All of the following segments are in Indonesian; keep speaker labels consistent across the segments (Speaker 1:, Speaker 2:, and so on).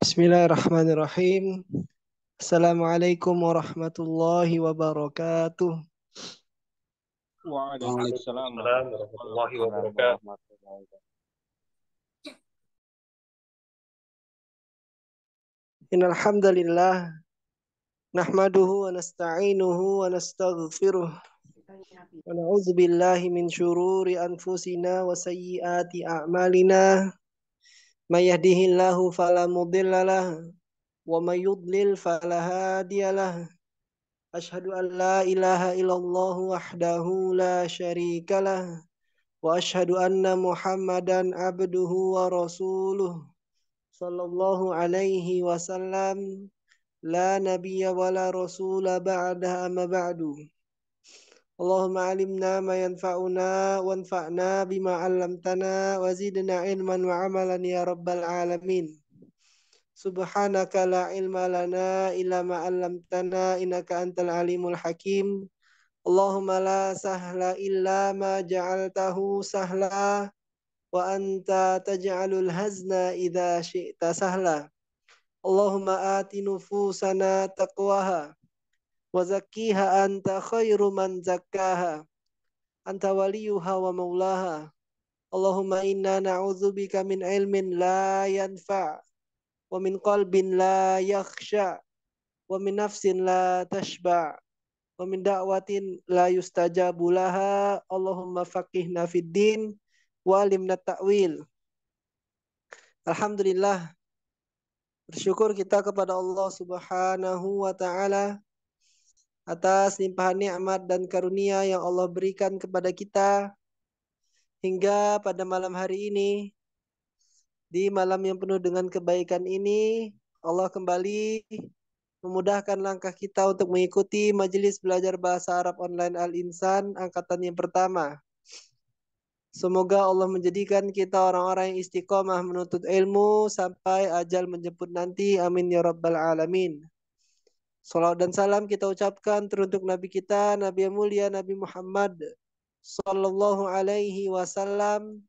Speaker 1: Bismillahirrahmanirrahim. Assalamualaikum warahmatullahi wabarakatuh.
Speaker 2: Waalaikumsalam
Speaker 3: Waalaikumsalam warahmatullahi wabarakatuh.
Speaker 2: warahmatullahi wabarakatuh.
Speaker 1: Innal hamdalillah nahmaduhu wa nasta'inuhu wa nastaghfiruh wa na'udzu billahi min syururi anfusina wa sayyiati a'malina. May yahdihillahu fala mudhillalah wa may yudlil fala hadiyalah. Asyhadu an la ilaha illallah wahdahu la syarikalah wa asyhadu anna Muhammadan abduhu wa rasuluh sallallahu alaihi wasallam la nabiyya wa la rasula ba'da amma ba'du. Allahumma alimna ma yanfa'una wanfa'na bima 'allamtana wa zidna ilman wa 'amalan ya rabbal alamin. Subhanaka la ilma lana illa ma 'allamtana innaka antal alimul hakim. Allahumma la sahla illa ma ja'altahu sahla wa anta taj'alul hazna idza syi'ta sahla. Allahumma ati nufusana taqwaha wa zakkiha anta khairu man zakkaha anta waliyuha wa maulaha. Allahumma inna na'udzubika min ilmin la yanfa' wa min qalbin la yakhsha wa min nafsin la tashba' wa min da'watin la yustajabu laha. Allahumma faqihna fid din wa alimna ta'wil. Alhamdulillah, bersyukur kita kepada Allah Subhanahu wa taala atas limpahan nikmat dan karunia yang Allah berikan kepada kita hingga pada malam hari ini. Di malam yang penuh dengan kebaikan ini, Allah kembali memudahkan langkah kita untuk mengikuti majelis belajar bahasa Arab online Al-Insan angkatan yang pertama. Semoga Allah menjadikan kita orang-orang yang istiqomah menuntut ilmu sampai ajal menjemput nanti. Amin ya rabbal alamin. Salawat dan salam kita ucapkan teruntuk Nabi kita, Nabi yang mulia, Nabi Muhammad sallallahu alaihi wasallam.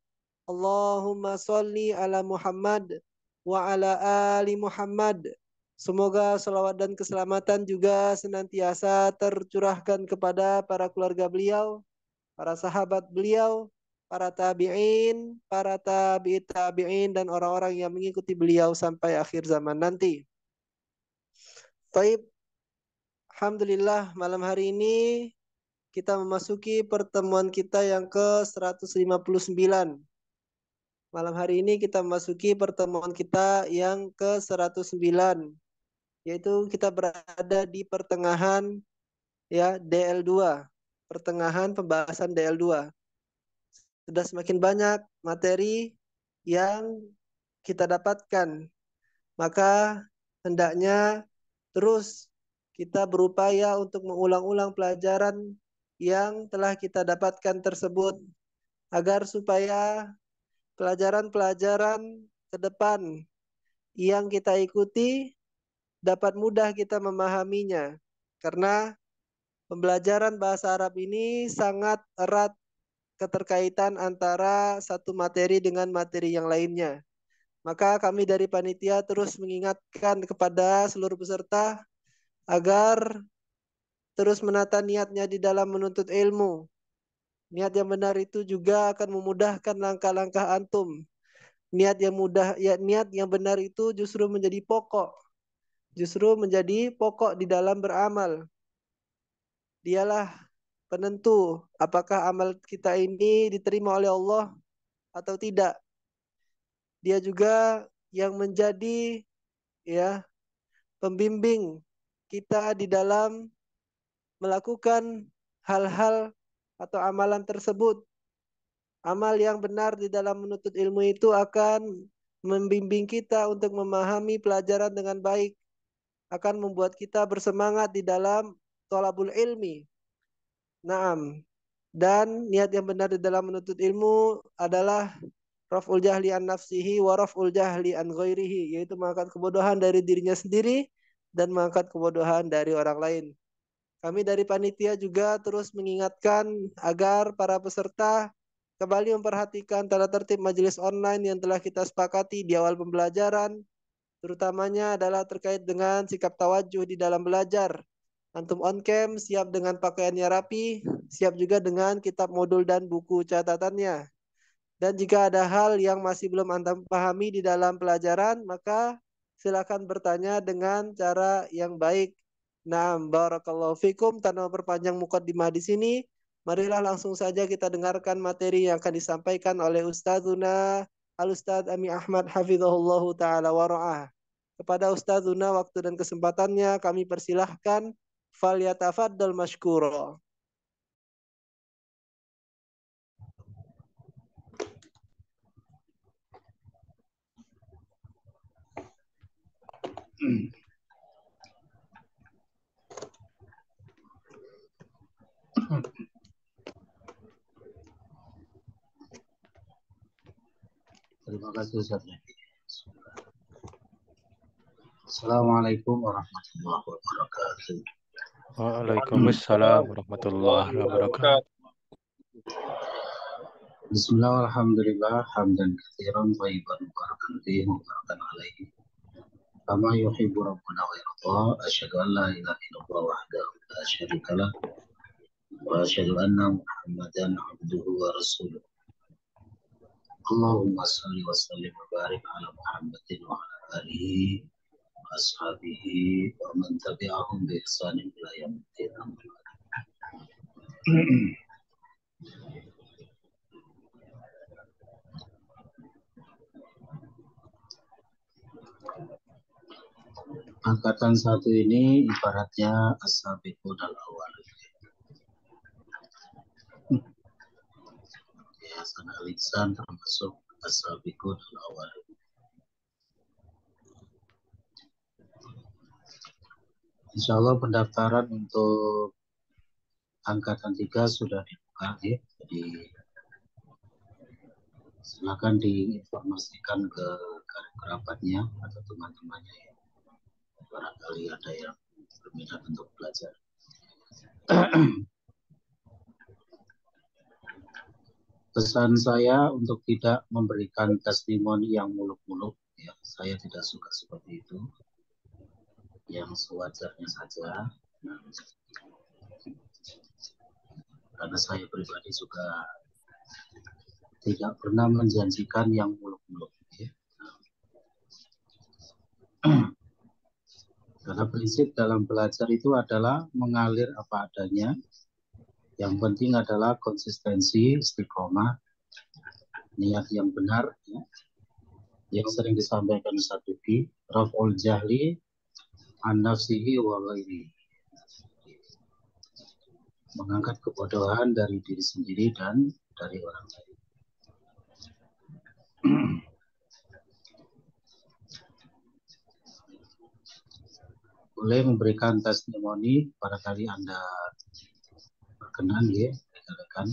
Speaker 1: Allahumma salli ala Muhammad wa ala ali Muhammad. Semoga salawat dan keselamatan juga senantiasa tercurahkan kepada para keluarga beliau, para sahabat beliau, para tabi'in, para tabi'it tabi'in, dan orang-orang yang mengikuti beliau sampai akhir zaman nanti. Taib, alhamdulillah malam hari ini kita memasuki pertemuan kita yang ke-159. Malam hari ini kita memasuki pertemuan kita yang ke-109, yaitu kita berada di pertengahan ya DL2, pertengahan pembahasan DL2. Sudah semakin banyak materi yang kita dapatkan, maka hendaknya terus kita berupaya untuk mengulang-ulang pelajaran yang telah kita dapatkan tersebut, agar supaya pelajaran-pelajaran ke depan yang kita ikuti dapat mudah kita memahaminya. Karena pembelajaran bahasa Arab ini sangat erat keterkaitan antara satu materi dengan materi yang lainnya. Maka kami dari panitia terus mengingatkan kepada seluruh peserta agar terus menata niatnya di dalam menuntut ilmu. Niat yang benar itu juga akan memudahkan langkah-langkah antum. Niat yang mudah, ya niat yang benar itu justru menjadi pokok. Justru menjadi pokok di dalam beramal. Dialah penentu apakah amal kita ini diterima oleh Allah atau tidak. Dia juga yang menjadi ya pembimbing kita di dalam melakukan hal-hal atau amalan tersebut. Amal yang benar di dalam menuntut ilmu itu akan membimbing kita untuk memahami pelajaran dengan baik, akan membuat kita bersemangat di dalam thalabul ilmi. Naam. Dan niat yang benar di dalam menuntut ilmu adalah raf'ul jahli an nafsihi wa raf'ul jahli an ghairihi, yaitu mengangkat kebodohan dari dirinya sendiri dan mengangkat kebodohan dari orang lain. Kami dari panitia juga terus mengingatkan agar para peserta kembali memperhatikan tata tertib majelis online yang telah kita sepakati di awal pembelajaran, terutamanya adalah terkait dengan sikap tawajuh di dalam belajar. Antum on cam, siap dengan pakaiannya rapi, siap juga dengan kitab modul dan buku catatannya. Dan jika ada hal yang masih belum Anda pahami di dalam pelajaran, maka silakan bertanya dengan cara yang baik. Nah, barakallahu fikum, tanpa perpanjang mukaddimah di sini, marilah langsung saja kita dengarkan materi yang akan disampaikan oleh Ustadzuna Al-Ustadz Ami Ahmad Hafizahullahu Ta'ala wara'ah. Kepada Ustadzuna waktu dan kesempatannya kami persilahkan fal yatafaddal mashkura.
Speaker 2: Terima kasih Ustaz. Assalamualaikum warahmatullahi wabarakatuh.
Speaker 4: Waalaikumsalam warahmatullahi wabarakatuh.
Speaker 2: Bismillah, alhamdulillah, hamdan katsiran thayyiban mubarakan fihi mubarakan alaihi. Kama yuhibbu rabbuna wa yarda. Asyhadu an la ilaha illallah wahdahu la syarika lah wa asyhadu anna Muhammadan abduhu wa rasuluh. Allahumma shalli wa sallim wa barik ala Muhammadin wa ala alihi wa ashabihi wa man tabi'ahum bi ihsanin ila yaumil qiyamah. Angkatan 1 ini ibaratnya as-sabiqun al-awwalun. Ya, sana lisan termasuk as-sabiqun al-awwalun. Insya Allah pendaftaran untuk angkatan 3 sudah dibuka ya. Jadi silakan diinformasikan ke kerabatnya atau teman-temannya ya. Barangkali ada yang berminat untuk belajar. Pesan saya untuk tidak memberikan testimoni yang muluk-muluk ya. Saya tidak suka seperti itu. Yang sewajarnya saja. Karena saya pribadi juga tidak pernah menjanjikan yang muluk-muluk ya. Karena prinsip dalam belajar itu adalah mengalir apa adanya. Yang penting adalah konsistensi, istiqomah, niat yang benar ya. Yang sering disampaikan Ustaz Duki, raf'ul jahli an nafsihi wa ghairihi. Mengangkat kebodohan dari diri sendiri dan dari orang lain. Boleh memberikan testimoni barangkali Anda berkenan ya, rekan-rekan.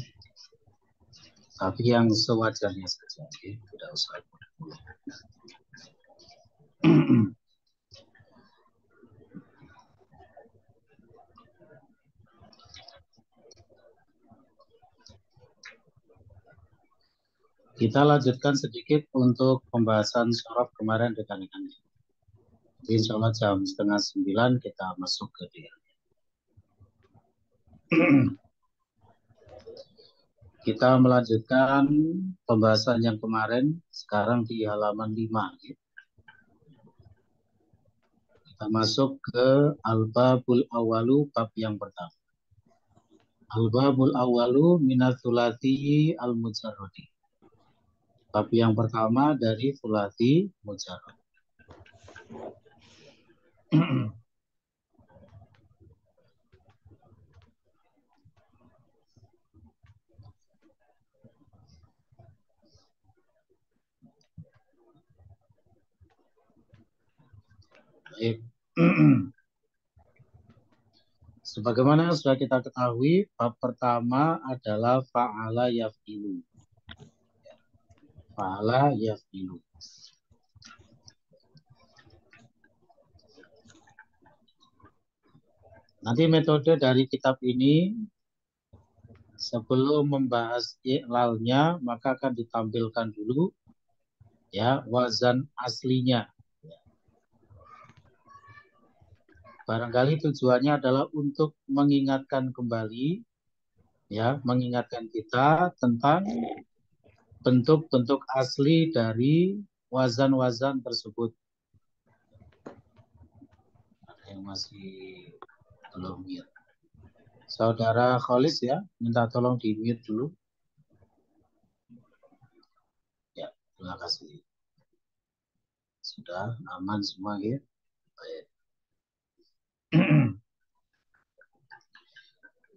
Speaker 2: Tapi yang sewajarnya saja ya, tidak usah muluk-muluk. Kita lanjutkan sedikit untuk pembahasan syaraf kemarin rekan-rekan. Insya Allah jam 8:30 kita masuk ke dia. Kita melanjutkan pembahasan yang kemarin, sekarang di halaman 5. Kita masuk ke Al-Babul Awalu, bab yang pertama. Al-Babul Awalu minatsulati al-mujarrodi. Bab yang pertama dari sulati mujarrad. Baik. Sebagaimana sudah kita ketahui, bab pertama adalah fa'ala yaf'ilu. Fa'ala yaf'ilu. Nanti metode dari kitab ini, sebelum membahas i'lalnya, maka akan ditampilkan dulu ya wazan aslinya. Barangkali tujuannya adalah untuk mengingatkan kembali, ya, mengingatkan kita tentang bentuk-bentuk asli dari wazan-wazan tersebut. Ada yang masih belum mute. Saudara Kholis ya, minta tolong di mute dulu. Ya, terima kasih. Sudah aman semua ya. Baik.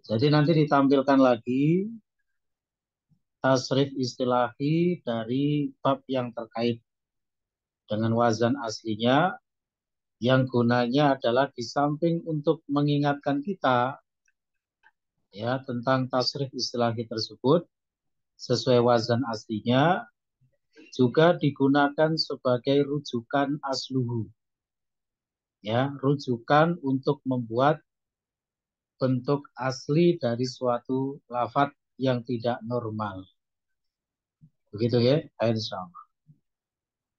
Speaker 2: Jadi nanti ditampilkan lagi tasrif istilahi dari bab yang terkait dengan wazan aslinya, yang gunanya adalah di samping untuk mengingatkan kita ya tentang tasrif istilahi tersebut sesuai wazan aslinya, juga digunakan sebagai rujukan asluhu, ya, rujukan untuk membuat bentuk asli dari suatu lafadz yang tidak normal. Begitu ya, insyaallah.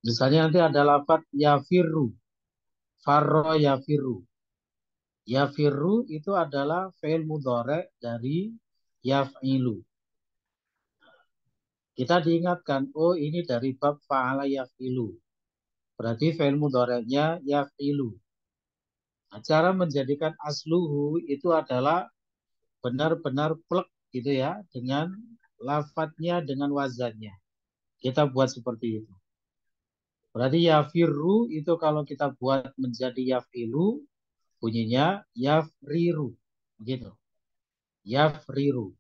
Speaker 2: Misalnya nanti ada lafadz yafiru, farro yafiru. Yafiru itu adalah fi'il mudhari dari yaf'ilu. Kita diingatkan, oh ini dari bab fa'ala yaf'ilu. Berarti fi'il mudhari'nya yaf'ilu. Nah, cara menjadikan asluhu itu adalah benar-benar plek gitu ya, dengan lafadznya, dengan wazannya. Kita buat seperti itu. Berarti yafiru itu kalau kita buat menjadi yaf'ilu, bunyinya yafriru. Begitu. Yafriru.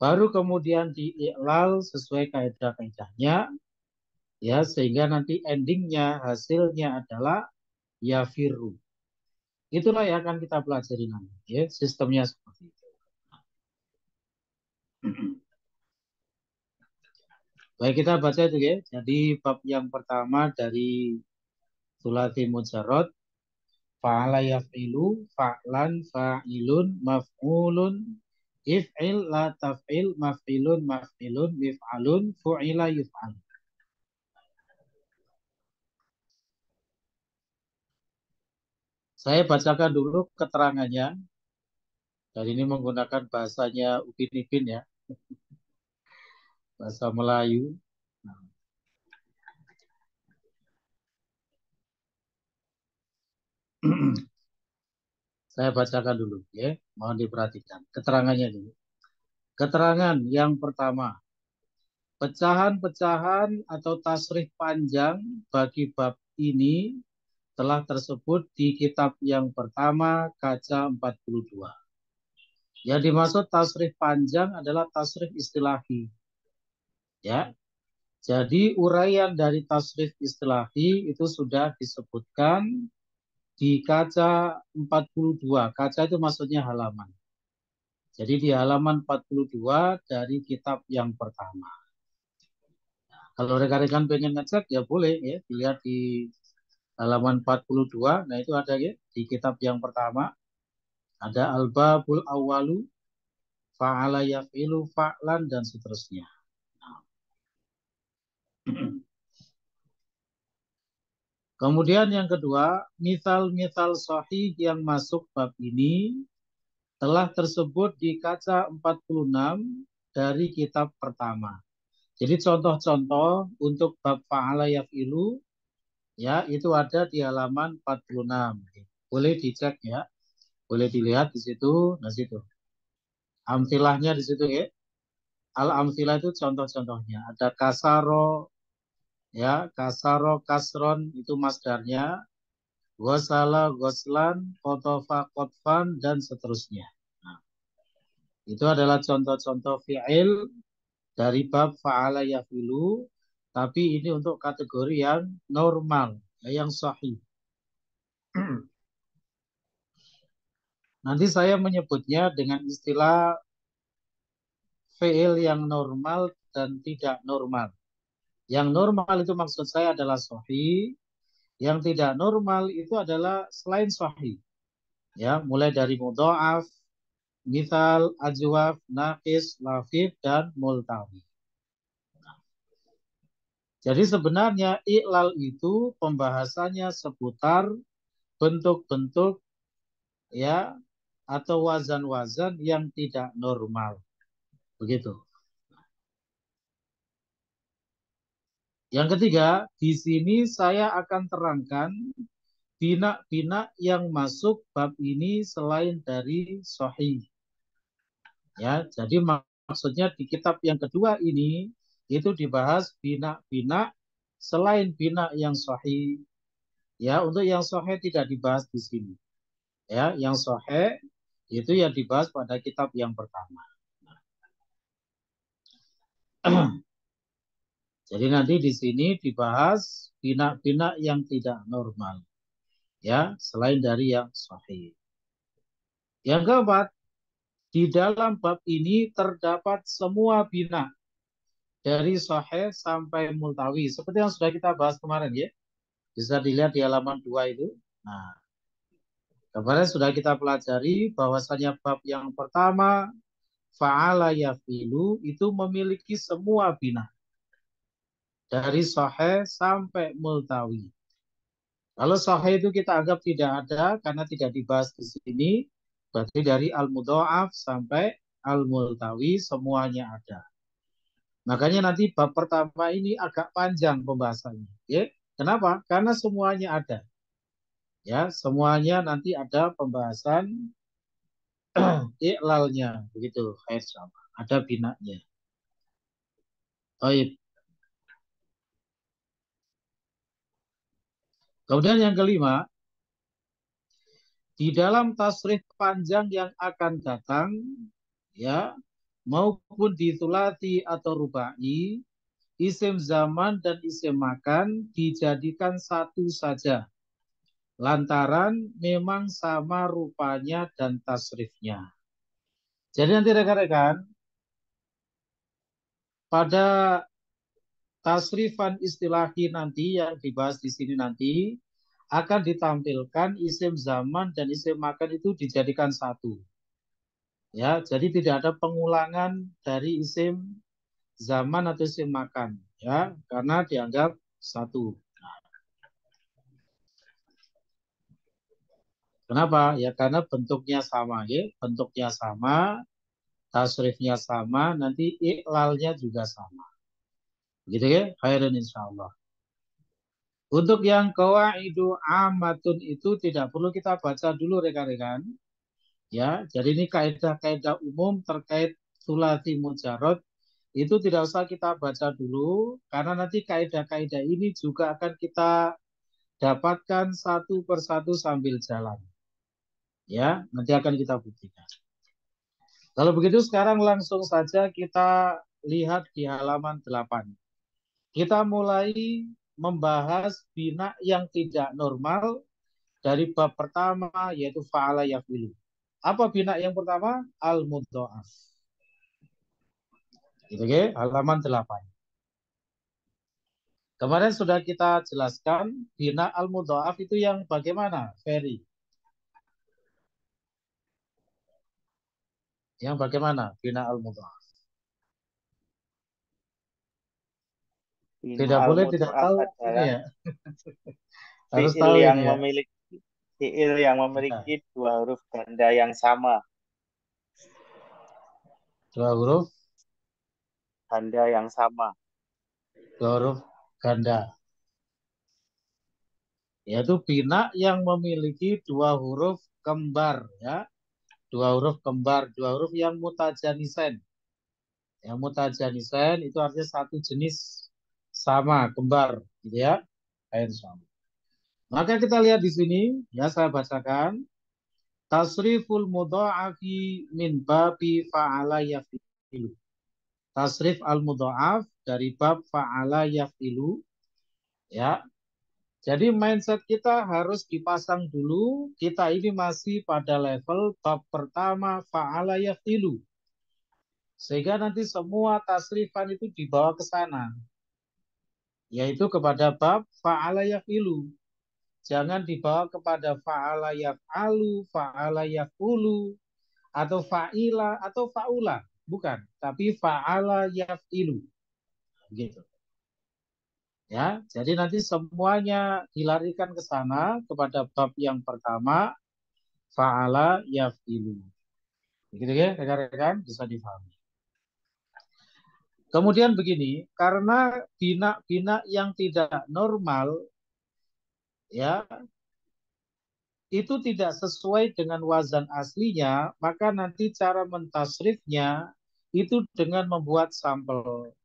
Speaker 2: Baru kemudian diiklal sesuai kaidah-kaidahnya, ya, sehingga nanti endingnya, hasilnya adalah yafiru. Itulah yang akan kita pelajari nanti, ya, sistemnya seperti itu. Baik, kita baca itu ya. Jadi bab yang pertama dari Thulathi Mujarrad, fa'ala yaf'ilu, fa'lan, fa'ilun, maf'ulun, if'il, la taf'il, maf'ilun, maf'ilun, mif'alun, fu'ila, yuf'al. Saya bacakan dulu keterangannya. Dan ini menggunakan bahasanya Upin Ipin ya. Bahasa Melayu. Nah. Saya bacakan dulu ya. Mohon diperhatikan. Keterangannya dulu. Keterangan yang pertama. Pecahan-pecahan atau tasrif panjang bagi bab ini telah tersebut di kitab yang pertama kaca 42. Yang dimaksud tasrif panjang adalah tasrif istilahi. Ya. Jadi uraian dari tasrif istilahi itu sudah disebutkan di kaca 42. Kaca itu maksudnya halaman. Jadi di halaman 42 dari kitab yang pertama. Nah, kalau rekan-rekan pengen ngecek ya boleh ya, dilihat di halaman 42. Nah, itu ada ya di kitab yang pertama. Ada al-babul awwalu, fa'ala yaf'ilu, fa'lan, dan seterusnya. Nah. Kemudian yang kedua, misal-misal sahih yang masuk bab ini telah tersebut di kaca 46 dari kitab pertama. Jadi contoh-contoh untuk bab fa'ala yaf'ilu ya itu ada di halaman 46. Boleh dicek ya. Boleh dilihat di situ, nah situ. Amthilahnya di situ ya. Al-amthilah itu contoh-contohnya. Ada kasaro ya, kasaro kasron itu masdarnya. Gosala, goslan, kotofa, kotfan, dan seterusnya. Nah, itu adalah contoh-contoh fi'il dari bab fa'ala yafilu, tapi ini untuk kategori yang normal, yang sahih. Nanti saya menyebutnya dengan istilah fi'il yang normal dan tidak normal. Yang normal itu maksud saya adalah sahih, yang tidak normal itu adalah selain sahih. Ya, mulai dari mudha'af, misal, ajwaf, naqis, lafif, dan multawi. Jadi sebenarnya iklal itu pembahasannya seputar bentuk-bentuk ya, atau wazan-wazan yang tidak normal. Begitu. Yang ketiga, di sini saya akan terangkan bina-bina yang masuk bab ini selain dari sahih. Ya, jadi maksudnya di kitab yang kedua ini itu dibahas bina-bina selain bina yang sahih. Ya, untuk yang sahih tidak dibahas di sini. Ya, yang sahih itu yang dibahas pada kitab yang pertama. Jadi nanti di sini dibahas bina-bina yang tidak normal. Ya, selain dari yang sahih. Yang keempat, di dalam bab ini terdapat semua bina dari sahih sampai multawi. Seperti yang sudah kita bahas kemarin ya. Bisa dilihat di halaman 2 itu. Nah, kemarin sudah kita pelajari bahwasanya bab yang pertama fa'ala yafilu itu memiliki semua bina dari sahih sampai multawi. Kalau sahih itu kita anggap tidak ada karena tidak dibahas di sini. Berarti dari al-mudha'af sampai al-multawi semuanya ada. Makanya nanti bab pertama ini agak panjang pembahasannya. Ya. Kenapa? Karena semuanya ada. Ya, semuanya nanti ada pembahasan iklalnya begitu. Ada binanya. Baik. Kemudian yang kelima, di dalam tasrif panjang yang akan datang, ya, maupun di sulati atau rubai, isim zaman dan isim makan dijadikan satu saja. Lantaran memang sama rupanya dan tasrifnya. Jadi nanti rekan-rekan, pada tasrifan istilahi nanti yang dibahas di sini nanti, akan ditampilkan isim zaman dan isim makan itu dijadikan satu. Ya, jadi tidak ada pengulangan dari isim zaman atau isim makan, ya, karena dianggap satu. Kenapa? Ya karena bentuknya sama, ya, bentuknya sama, tasrifnya sama, nanti iklalnya juga sama. Gitu ya, khairan insyaallah. Untuk yang qawaidu amatun itu tidak perlu kita baca dulu rekan-rekan. Ya, jadi ini kaidah-kaidah umum terkait sulasi mujarad itu tidak usah kita baca dulu karena nanti kaidah-kaidah ini juga akan kita dapatkan satu persatu sambil jalan. Ya, nanti akan kita buktikan. Kalau begitu sekarang langsung saja kita lihat di halaman 8. Kita mulai membahas bina yang tidak normal dari bab pertama yaitu fa'ala yafilu. Apa bina yang pertama? Al-mudha'af. Gitu ya, halaman 8. Kemarin sudah kita jelaskan bina al-mudha'af itu yang bagaimana, Ferry? Yang bagaimana bina al-mudha'af? Tidak boleh tidak
Speaker 5: Al-mudha'af
Speaker 2: tahu ini
Speaker 5: adalah
Speaker 2: ya. Harus tahu ini ya.
Speaker 5: fiil yang memiliki dua huruf ganda yang sama.
Speaker 2: Dua huruf
Speaker 5: Ganda yang sama.
Speaker 2: dua huruf ganda. Yaitu bina yang memiliki dua huruf kembar ya. Dua huruf kembar, dua huruf yang mutajanisen. Yang mutajanisen itu artinya satu jenis sama, kembar gitu ya. Sama. Maka kita lihat di sini ya, saya bacakan tasriful mudha'afi min babi fa'ala yafilu. Tasrif al-mudha'af dari bab fa'ala yafilu ya. Jadi mindset kita harus dipasang dulu. Kita ini masih pada level bab pertama fa'ala yafilu. Sehingga nanti semua tasrifan itu dibawa ke sana. Yaitu kepada bab fa'ala yafilu. Jangan dibawa kepada fa'ala yaf'alu, fa'ala yaf'ulu, atau fa'ila, atau fa'ula. Bukan, tapi fa'ala yaf'ilu. Gitu. Ya, jadi nanti semuanya dilarikan ke sana kepada bab yang pertama Fa'ala yaf'ilu. Begitu ya, rekan-rekan, bisa difahami. Kemudian begini, karena bina-bina yang tidak normal ya itu tidak sesuai dengan wazan aslinya, maka nanti cara mentasrifnya itu dengan membuat sampel.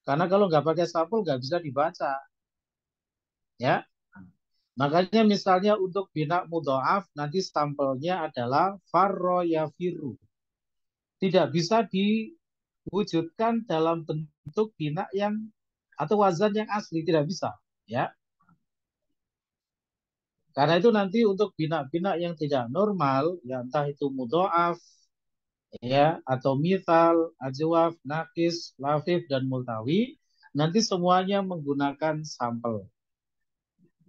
Speaker 2: Karena kalau nggak pakai sampel nggak bisa dibaca, ya. Makanya misalnya untuk bina mudhoaf nanti sampelnya adalah farro yafiru. Tidak bisa diwujudkan dalam bentuk bina yang atau wazan yang asli, tidak bisa, ya. Karena itu nanti untuk bina-bina yang tidak normal, ya entah itu mudhoaf, ya atau mithal, ajwaf, nakis, lafif dan multawi, nanti semuanya menggunakan sampel,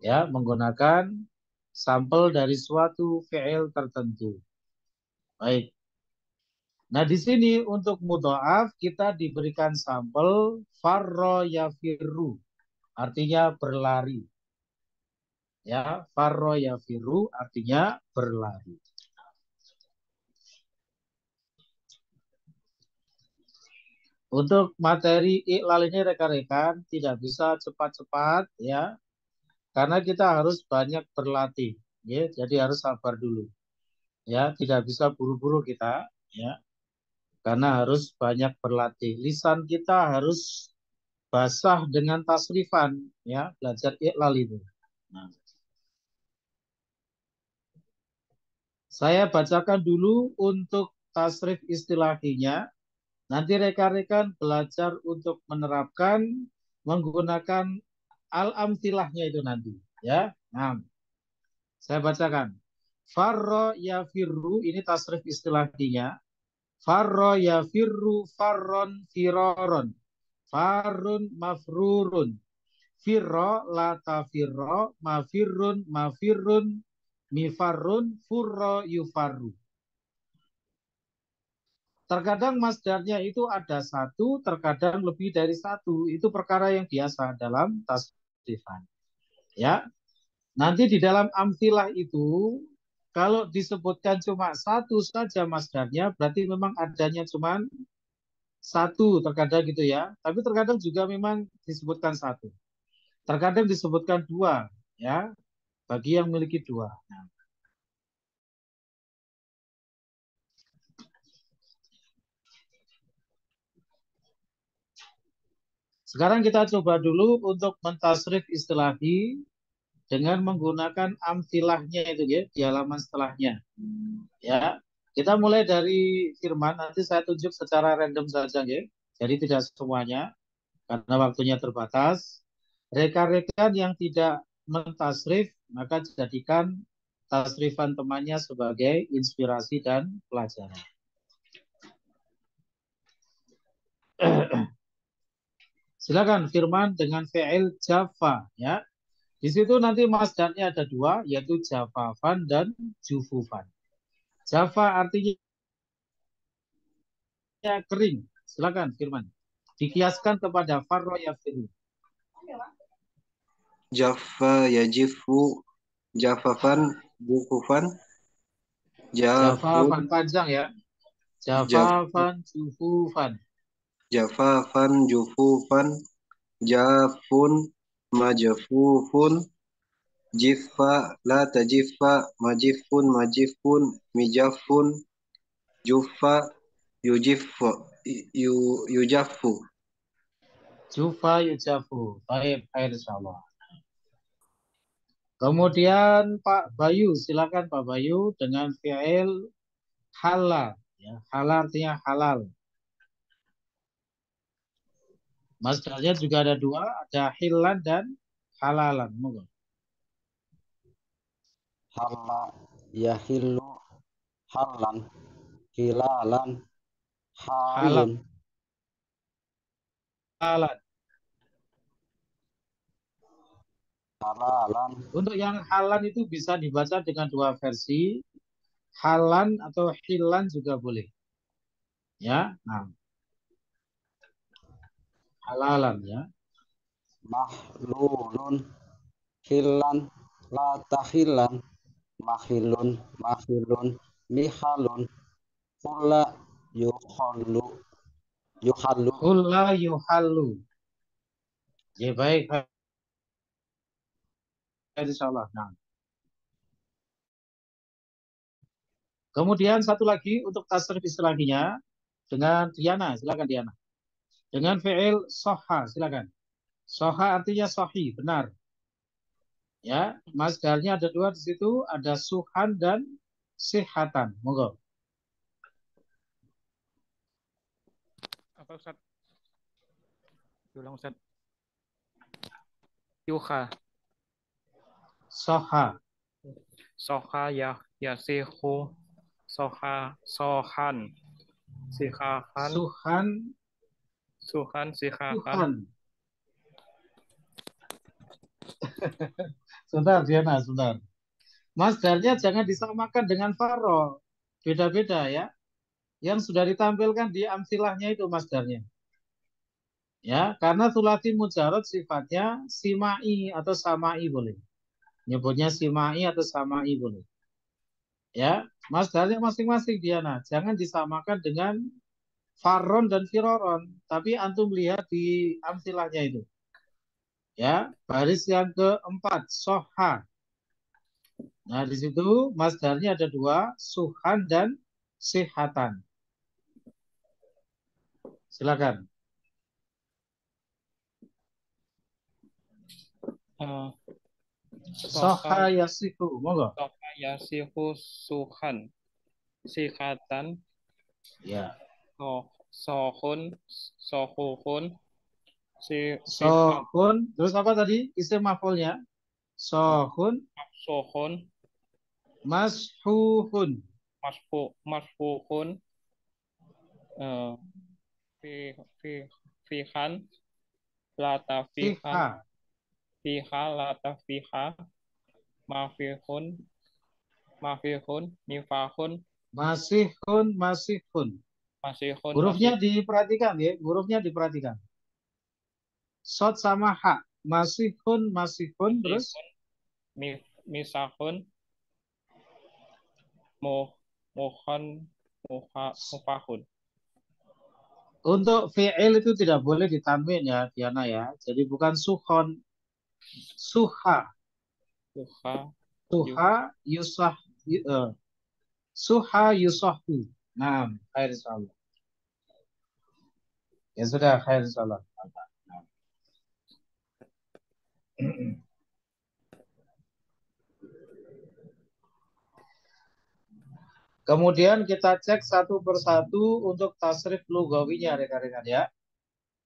Speaker 2: ya menggunakan sampel dari suatu fi'il tertentu. Baik. Nah di sini untuk mudhoaf kita diberikan sampel farro yafiru, artinya berlari. Ya, farro yafiru artinya berlari. Untuk materi iklal ini rekan-rekan tidak bisa cepat-cepat ya, karena kita harus banyak berlatih ya, jadi harus sabar dulu. Ya, tidak bisa buru-buru kita ya, karena harus banyak berlatih. Lisan kita harus basah dengan tasrifan ya, belajar iklal itu. Nah, saya bacakan dulu untuk tasrif istilahinya. Nanti rekan-rekan belajar untuk menerapkan menggunakan al-amthilahnya itu nanti, ya. Nah, saya bacakan. Farro yafirru, ini tasrif istilahinya. Farro yafirru farron firoron. Farun mafrurun. Firro latafirro mafirrun mafirrun mifarrun furro yufarru. Terkadang masdarnya itu ada satu, terkadang lebih dari satu. Itu perkara yang biasa dalam tasrifan. Ya, nanti di dalam amtilah itu, kalau disebutkan cuma satu saja masdarnya, berarti memang adanya cuma satu, terkadang gitu ya. Tapi terkadang juga memang disebutkan satu. Terkadang disebutkan dua, ya, bagi yang memiliki dua. Nah, sekarang kita coba dulu untuk mentasrif istilahi dengan menggunakan amtilahnya itu ya, di halaman setelahnya. Ya, kita mulai dari firman, nanti saya tunjuk secara random saja ya. Jadi tidak semuanya karena waktunya terbatas. Rekan-rekan yang tidak mentasrif maka jadikan tasrifan temannya sebagai inspirasi dan pelajaran. Silakan firman dengan fi'il jafa ya. Di situ nanti masdarnya ada dua, yaitu jafafan dan jufufan. Jafa artinya kering. Silakan firman. Dikiaskan kepada farro yafiru.
Speaker 6: Jaffa yajifu jafafan jufufan
Speaker 2: Jafafan
Speaker 6: jafun
Speaker 2: panjang ya.
Speaker 6: jaf,
Speaker 2: Jafafan jufufan.
Speaker 6: jafafan jufufan jafun majafufun jiffa la tajiffa majifun majifun mijafun juffa yujiffu yujaffu.
Speaker 2: Jufa yujafu. Baik, baik insyaallah. Kemudian Pak Bayu, silakan Pak Bayu dengan fi'il halal. Ya, halal artinya halal. Masdarnya juga ada dua, ada hilan dan halalan. Moga.
Speaker 7: Halla yahillu halan hilalan
Speaker 2: Halal.
Speaker 7: halun
Speaker 2: Halalan.
Speaker 7: halalan
Speaker 2: Untuk yang halan itu bisa dibaca dengan dua versi. Halan atau hilan juga boleh. Ya, nah. Halalan ya.
Speaker 7: mahlulun hilan la tahilan mahilun, mihalun, hula, yuhallu,
Speaker 2: Hulla yuhallu. Ya baik, insyaallah. Nah. Kemudian satu lagi untuk tasrif istilahnya dengan Diana, silakan Diana. Dengan fi'il soha, silakan. Soha artinya sohi, benar. Ya, masdarnya ada dua di situ, ada suhan dan sihatan. Monggo.
Speaker 4: Apa Ustaz? Ulang Ustaz. Yuha.
Speaker 2: Soha.
Speaker 4: Soha yasihu. Sohan. Sihahan. Suhan sihahan.
Speaker 2: Suhan. Sebentar, Diana, sebentar. Masdarnya jangan disamakan dengan faro. Beda-beda ya. Yang sudah ditampilkan di amsilahnya itu masdarnya. Ya, karena sulasi mujarad sifatnya simai atau samai boleh. Nyebutnya simai atau samai boleh. Ya, masdarnya masing-masing Diana. Jangan disamakan dengan faron dan firoron. Tapi antum lihat di amsilahnya itu. Ya, baris yang keempat, soha. Nah, di situ masdarnya ada dua, suhan dan sihatan. Silakan. Soha yasihu, monggo.
Speaker 4: Soha yasihu suhan. Sihatan.
Speaker 2: Ya.
Speaker 4: Sohun.
Speaker 2: Sohun. Terus apa tadi? Isim maf'ulnya? Sohun.
Speaker 4: Sohun.
Speaker 2: Mashuhun.
Speaker 4: Mashuhun. Fihan. Lata fihan. Fiha lata fiha. Mafihun. Mifahun.
Speaker 2: Masihun. Hurufnya diperhatikan ya, hurufnya diperhatikan. Sod sama ha. Masihun, terus
Speaker 4: misahun. Mufahun.
Speaker 2: Untuk fi'il itu tidak boleh ditanwin ya, Diana ya. Jadi bukan suhon. Suha. Yusah. Suha yusahu. Nah, khair insyaallah. Ya sudah, khair insyaallah. Kemudian kita cek satu persatu untuk tasrif lugawinya rekan-rekan ya.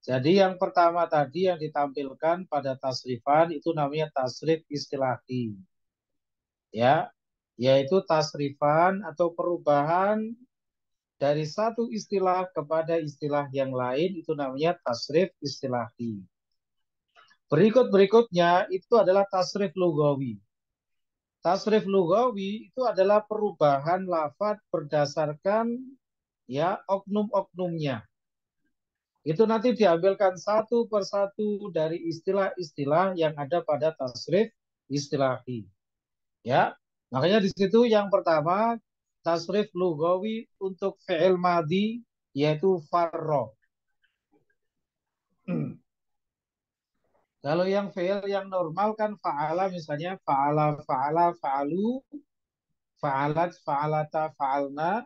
Speaker 2: Jadi yang pertama tadi yang ditampilkan pada tasrifan itu namanya tasrif istilahi. Ya, yaitu tasrifan atau perubahan dari satu istilah kepada istilah yang lain itu namanya tasrif istilahi. Berikutnya itu adalah tasrif lugawi. Tasrif lugawi itu adalah perubahan lafadz berdasarkan ya oknum-oknumnya. Itu nanti diambilkan satu persatu dari istilah-istilah yang ada pada tasrif istilahi. Ya, makanya di situ yang pertama tasrif lugawi untuk fi'il madhi yaitu farro. Kalau yang fi'il yang normal kan fa'ala misalnya fa'ala, fa'alu, fa'alat, fa'alata, fa'alna,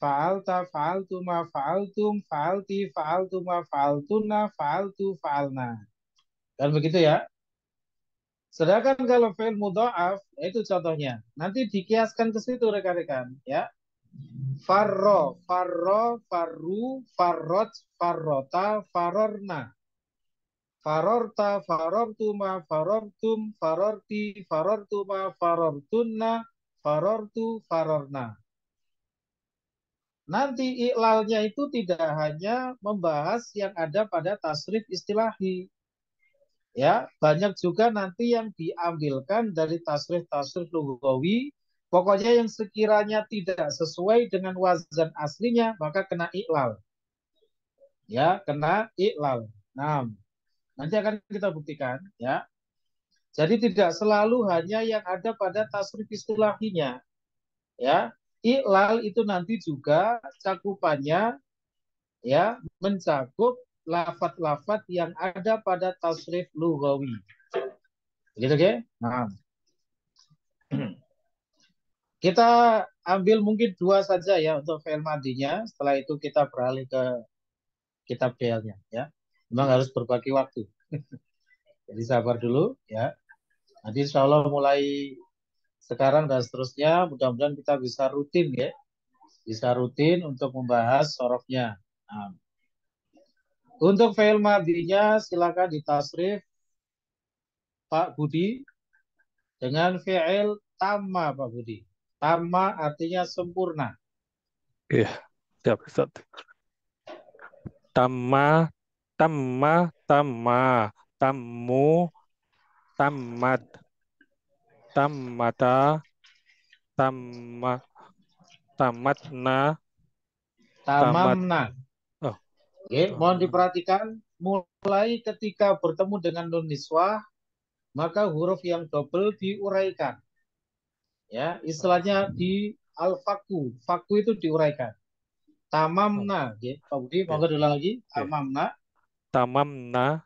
Speaker 2: fa'alta, fa'altuma, fa'altum, fa'alti, fa'altuma, fa'altunna, fa'altu, fa'alna. Dan begitu ya. Sedangkan kalau fi'il mudha'af itu contohnya. Nanti dikiaskan ke situ rekan-rekan ya. Farro, farru, farrot, farrota, farorna. Farorta, farortuma, farortum, farorti, farortuma, farortunna, farortu, farorna. Nanti iklalnya itu tidak hanya membahas yang ada pada tasrif istilahi. Ya, banyak juga nanti yang diambilkan dari tasrif-tasrif lugawi. Pokoknya yang sekiranya tidak sesuai dengan wazan aslinya, maka kena iklal. Ya, kena iklal. Nah, nanti akan kita buktikan ya. Jadi tidak selalu hanya yang ada pada tasrif istilahinya. Ya, i'lal itu nanti juga cakupannya ya mencakup lafat-lafat yang ada pada tasrif lughawi. Gitu ya? Nah, kita ambil mungkin 2 saja ya untuk fi'il madinya. Setelah itu kita beralih ke kitab fi'ilnya ya. Memang harus berbagi waktu. Jadi sabar dulu ya. Nanti insya Allah mulai sekarang dan seterusnya mudah-mudahan kita bisa rutin ya. Bisa rutin untuk membahas sorofnya. Nah, untuk fi'il madinya silakan ditasrif Pak Budi dengan fi'il tamma Pak Budi. Tamma artinya sempurna.
Speaker 8: Iya, siap Ustaz. Tamma, tamma, tamma, tammu, tammat, tammata, tamma, tamatna, tamat.
Speaker 2: Tamamna.
Speaker 8: Oh,
Speaker 2: Oke, mohon diperhatikan mulai ketika bertemu dengan nun niswah maka huruf yang double diuraikan. Ya, istilahnya di al-faku. Faku itu diuraikan. Tamamna, ya, Pak Budi, monggo diulang lagi. Tamamna.
Speaker 8: tamamna,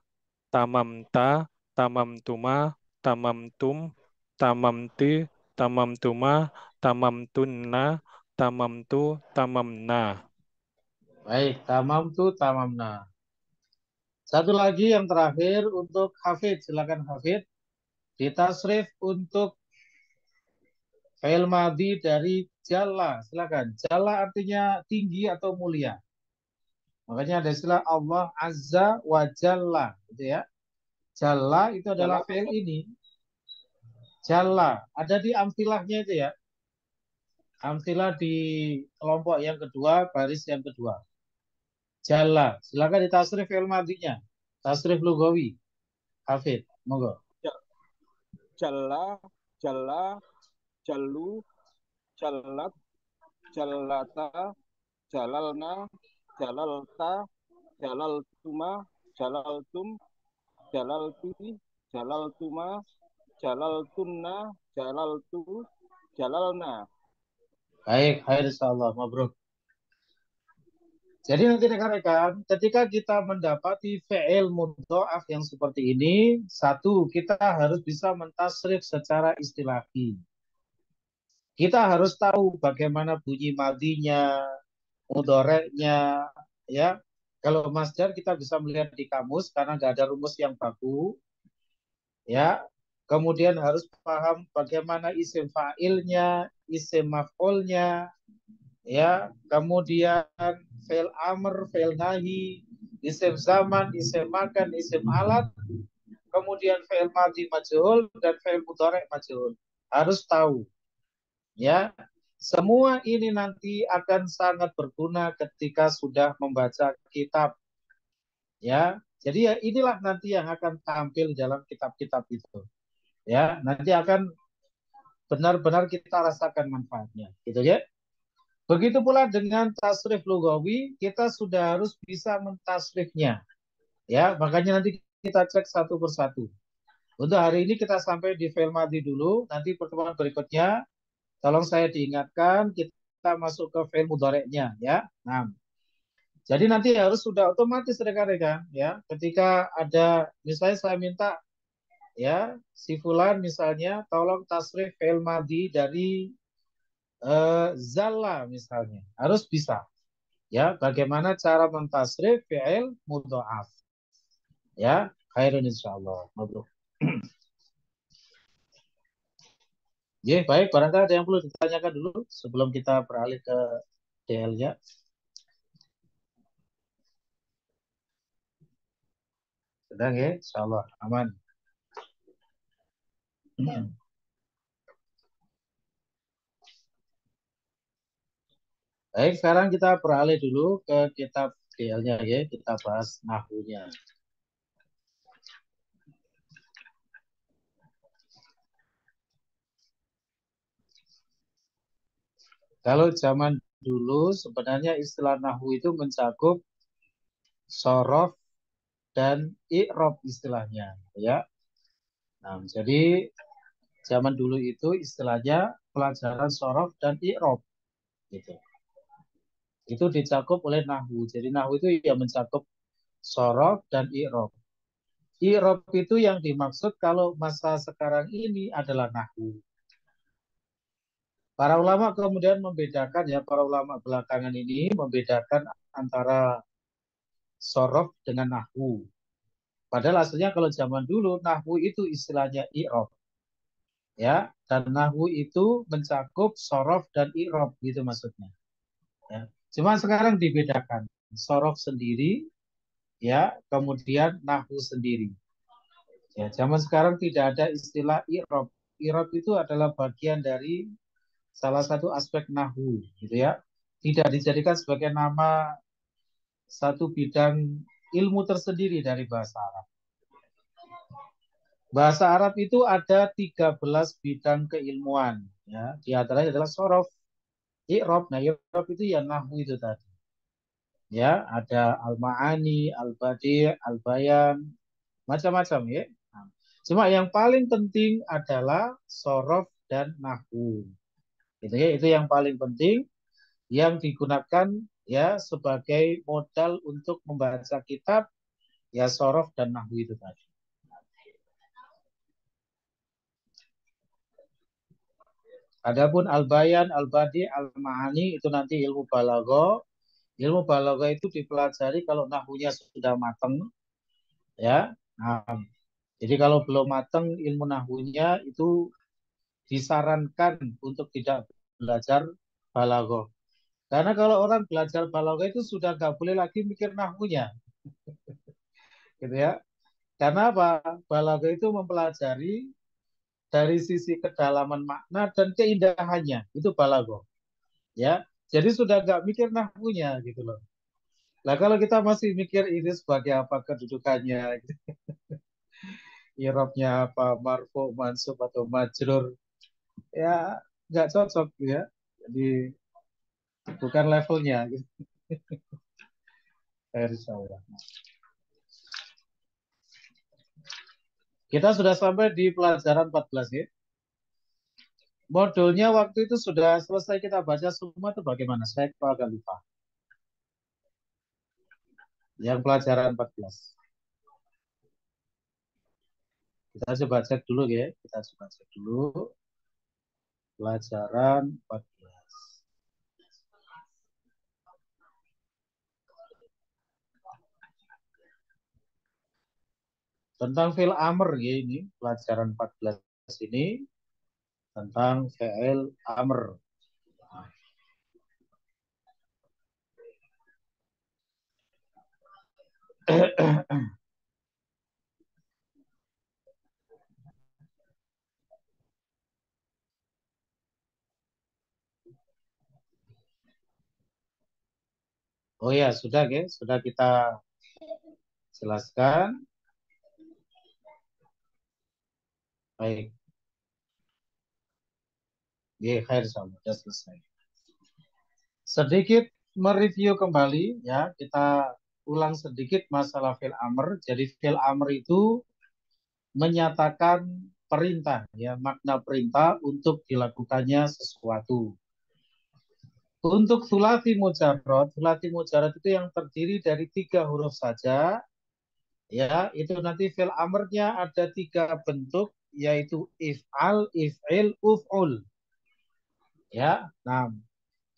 Speaker 8: tamamta, tamamtuma, tamamtum, tamamti, tamamtuma, tamamtunna, tamamtu, tamamna.
Speaker 2: Baik, tamamtu, tamamna. Satu lagi yang terakhir untuk Hafid, silakan Hafid. Ditasrif untuk fi'il madhi dari jalla, silakan. Jalla artinya tinggi atau mulia. Makanya ada istilah Allah Azza wa Jalla, gitu ya. Jalla itu adalah fi'il ini. Jalla ada di amthilahnya itu ya. Amthilah di kelompok yang kedua, baris yang kedua. Jalla, silakan ditasrif fi'il madhinya. Tasrif lugawi. Hafid, monggo.
Speaker 4: Jalla, jalla, jallu, jallat, jallata, jalalna, jalalta, jalaltuma, jalaltum, jalalti, jalaltuma, jalaltunna, jalaltu, jalalna.
Speaker 2: Baik, insyaallah, mabruk. Jadi nanti rekan-rekan, ketika kita mendapati fi'il mudha'af yang seperti ini, satu, kita harus bisa mentasrif secara istilahi. Kita harus tahu bagaimana bunyi madinya, mudhoreknya, ya. Kalau masdar kita bisa melihat di kamus karena nggak ada rumus yang baku, ya. Kemudian harus paham bagaimana isim fa'ilnya, isim maf'ulnya, ya. Kemudian fi'il amr, fi'il nahi, isim zaman, isim makan, isim alat, kemudian fi'il madhi majhul dan fi'il mudhari' majhul. Harus tahu. Ya, semua ini nanti akan sangat berguna ketika sudah membaca kitab. Ya, jadi ya inilah nanti yang akan tampil dalam kitab-kitab itu. Ya, nanti akan benar-benar kita rasakan manfaatnya, gitu ya. Begitu pula dengan tasrif lugawi, kita sudah harus bisa mentasrifnya. Ya, makanya nanti kita cek satu persatu. Untuk hari ini kita sampai di fi'il madhi dulu, nanti pertemuan berikutnya tolong saya diingatkan kita masuk ke fi'il mudhari'nya ya. Nah, jadi nanti harus sudah otomatis rekan-rekan ya. Ketika ada misalnya saya minta ya si fulan misalnya tolong tasrif fi'il madhi dari zalla misalnya. Harus bisa. Ya, bagaimana cara mentasrif fi'il mudha'af. Ya, khairun insyaallah. Mabruk. Ya, baik, barangkali ada yang perlu ditanyakan dulu sebelum kita beralih ke DL-nya. Sedang ya, insyaallah aman. Baik, sekarang kita beralih dulu ke kitab DL-nya ya, kita bahas nahwunya. Kalau zaman dulu sebenarnya istilah nahwu itu mencakup sorof dan i'rob istilahnya ya. Nah, jadi zaman dulu itu istilahnya pelajaran sorof dan i'rob gitu. Itu dicakup oleh nahwu. Jadi nahwu itu ya mencakup sorof dan i'rob. I'rob itu yang dimaksud kalau masa sekarang ini adalah nahwu. Para ulama kemudian membedakan ya, para ulama belakangan ini membedakan antara sorof dengan nahwu. Padahal aslinya kalau zaman dulu nahwu itu istilahnya i'rob. Ya, dan nahwu itu mencakup sorof dan i'rob gitu maksudnya. Ya. Cuma sekarang dibedakan. Sorof sendiri, ya, kemudian nahwu sendiri. Ya, zaman sekarang tidak ada istilah i'rob. I'rob itu adalah bagian dari salah satu aspek nahwu, gitu ya. Tidak dijadikan sebagai nama satu bidang ilmu tersendiri dari bahasa Arab. Bahasa Arab itu ada 13 bidang keilmuan, ya. Di antaranya adalah sorof, i'rob. Nah, i'rob itu ya nahwu itu tadi. Ya, ada al-ma'ani, al-badi', al-bayan, macam-macam ya. Nah, cuma yang paling penting adalah sorof dan nahwu. Itu yang paling penting yang digunakan ya sebagai modal untuk membaca kitab ya sorof dan nahwu itu tadi. Adapun al-bayan, al-badi', al-ma'ani itu nanti ilmu balaghah. Ilmu balaghah itu dipelajari kalau nahwunya sudah matang ya. Nah, jadi kalau belum matang ilmu nahwunya itu disarankan untuk tidak belajar balaghah. Karena kalau orang belajar balaghah itu sudah nggak boleh lagi mikir nahwunya. Gitu ya. Karena apa? Balaghah itu mempelajari dari sisi kedalaman makna dan keindahannya. Itu balaghah. Ya. Jadi sudah nggak mikir nahwunya gitu loh. Nah kalau kita masih mikir ini sebagai apa kedudukannya, irobnya apa, marfu, mansub atau majrur, ya nggak cocok ya. Jadi bukan levelnya. Gitu. Insyaallah. Kita sudah sampai di pelajaran 14 ya. Modulnya waktu itu sudah selesai kita baca semua itu bagaimana? Saya agak lupa. Yang pelajaran 14. Kita coba cek dulu ya. Kita coba cek dulu. Pelajaran 14. Tentang fi'il amr ya ini. Pelajaran 14 ini. Tentang fi'il amr. Oh ya, sudah ya, sudah kita jelaskan. Baik. Ya, khair sudah selesai. Sedikit mereview kembali ya, kita ulang sedikit masalah fi'il amr. Jadi fi'il amr itu menyatakan perintah ya, makna perintah untuk dilakukannya sesuatu. Untuk sulasi mujarrad itu yang terdiri dari 3 huruf saja. Ya, itu nanti fi'il amrnya ada 3 bentuk, yaitu if'al, if'il, uf'ul. Ya, nah,